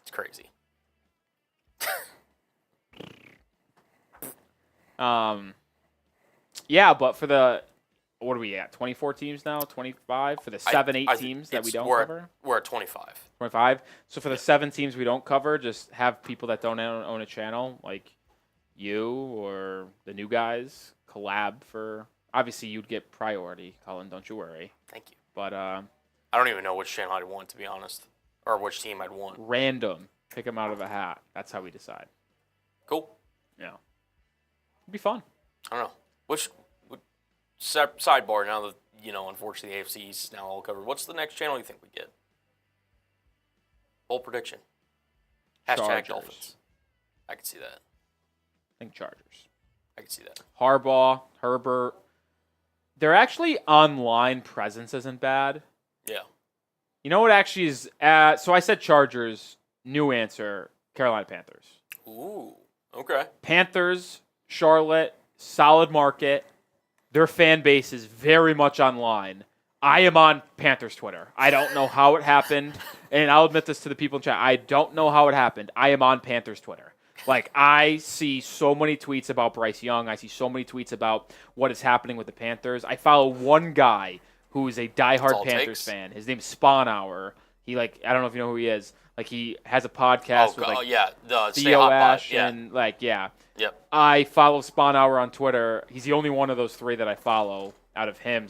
It's crazy. Yeah, but for the what are we at? 24 teams now? 25 for the 8 teams that we don't cover? We're at 25. 25. So for the 7 teams we don't cover, just have people that don't own a channel, like you or the new guys, collab for. Obviously, you'd get priority, Colin. Don't you worry. Thank you. But I don't even know which channel I'd want, to be honest, or which team I'd want. Random. Pick them out of a hat. That's how we decide. Cool. Yeah. It'd be fun. I don't know. Sidebar, now that, unfortunately the AFC East is now all covered, what's the next channel you think we get? Bold prediction. Chargers. #Dolphins. I can see that. I think Chargers. I can see that. Harbaugh, Herbert. Their actually online presence isn't bad. Yeah. You know what actually is so I said Chargers, new answer, Carolina Panthers. Ooh. Okay. Panthers, Charlotte, solid market. Their fan base is very much online. I am on Panthers Twitter. I don't know how it happened, and I'll admit this to the people in chat. I don't know how it happened. I am on Panthers Twitter. Like, I see so many tweets about Bryce Young. I see so many tweets about what is happening with the Panthers. I follow one guy who is a diehard Panthers fan. His name is Spawn Hour. I don't know if you know who he is. Like, he has a podcast with, the Theo Ash yeah. and, Yep. I follow Spawn Hour on Twitter. He's the only one of those 3 that I follow out of him,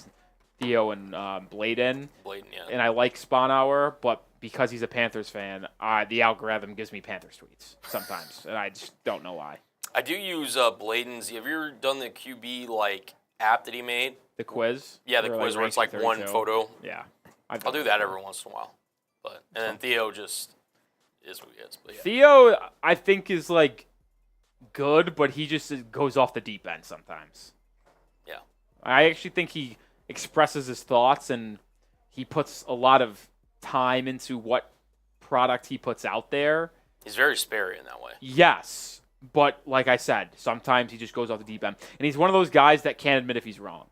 Theo and Bladen. Bladen, yeah. And I like Spawn Hour, but because he's a Panthers fan, the algorithm gives me Panthers tweets sometimes, and I just don't know why. I do use Bladen's. Have you ever done the QB app that he made? The quiz? Yeah, the quiz where it's like one photo. Yeah. I'll do that every once in a while. And then Theo just is who he is. But yeah. Theo, I think, is good, but he just goes off the deep end sometimes. Yeah. I actually think he expresses his thoughts, and he puts a lot of time into what product he puts out there. He's very Sperry in that way. Yes, but like I said, sometimes he just goes off the deep end, and he's one of those guys that can't admit if he's wrong.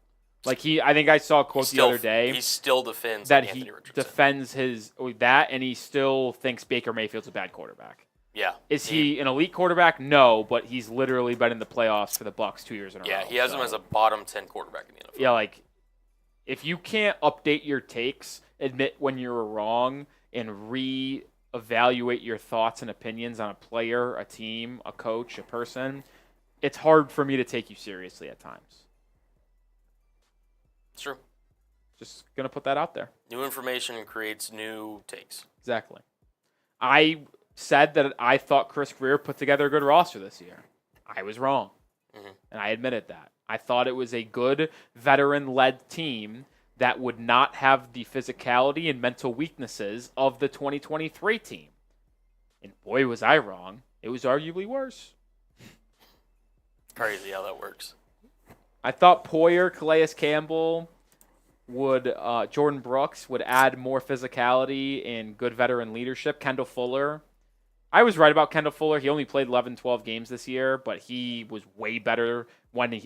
I think I saw a quote the other day. He still defends that Anthony he Richardson. defends and he still thinks Baker Mayfield's a bad quarterback. Yeah. Is he an elite quarterback? No, but he's literally been in the playoffs for the Bucs 2 years in a row. Yeah, he has him as a bottom 10 quarterback in the NFL. Yeah, if you can't update your takes, admit when you're wrong, and re-evaluate your thoughts and opinions on a player, a team, a coach, a person, it's hard for me to take you seriously at times. It's true. Just going to put that out there. New information creates new takes. Exactly. I said that I thought Chris Greer put together a good roster this year. I was wrong, and I admitted that. I thought it was a good veteran-led team that would not have the physicality and mental weaknesses of the 2023 team. And boy, was I wrong. It was arguably worse. Crazy how that works. I thought Poyer, Calais Campbell, Jordan Brooks would add more physicality and good veteran leadership. Kendall Fuller. I was right about Kendall Fuller. He only played 11, 12 games this year, but he was way better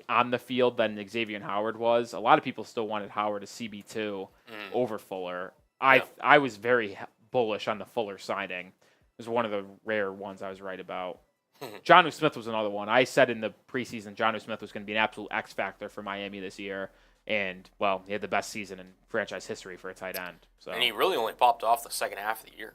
on the field than Xavier Howard was. A lot of people still wanted Howard as CB2 over Fuller. I was very bullish on the Fuller signing. It was one of the rare ones I was right about. Jonnu Smith was another one. I said in the preseason Jonnu Smith was going to be an absolute X factor for Miami this year. And, well, he had the best season in franchise history for a tight end. So. And he really only popped off the second half of the year.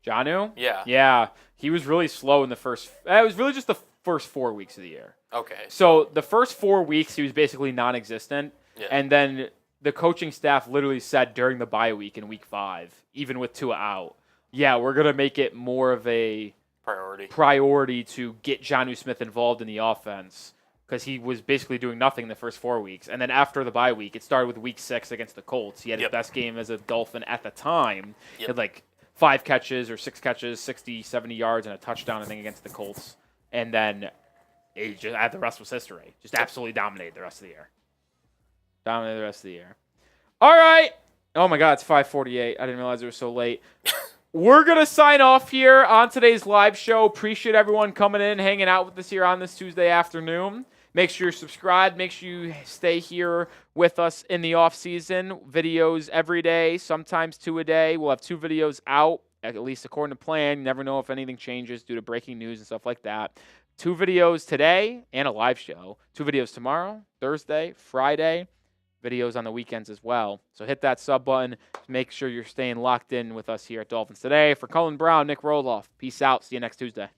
Jonnu? Yeah. Yeah. He was really slow in the first – it was really just the first 4 weeks of the year. Okay. So the first 4 weeks, he was basically non-existent. Yeah. And then the coaching staff literally said during the bye week in week 5, even with Tua out, yeah, we're going to make it more of a priority to get Jonnu Smith involved in the offense because he was basically doing nothing the first 4 weeks. And then after the bye week, it started with week 6 against the Colts. He had his best game as a Dolphin at the time. He had 5 catches or 6 catches, 60, 70 yards, and a touchdown, I think, against the Colts. And then the rest was history. Just absolutely dominated the rest of the year. All right. Oh, my God, it's 5:48. I didn't realize it was so late. We're going to sign off here on today's live show. Appreciate everyone coming in, hanging out with us here on this Tuesday afternoon. Make sure you're subscribed. Make sure you stay here with us in the off-season. Videos every day, sometimes 2 a day. We'll have 2 videos out, at least according to plan. You never know if anything changes due to breaking news and stuff like that. 2 videos today and a live show. 2 videos tomorrow, Thursday, Friday. Videos on the weekends as well. So hit that sub button to make sure you're staying locked in with us here at Dolphins Today. For Cullen Brown, Nic Rohloff, peace out. See you next Tuesday.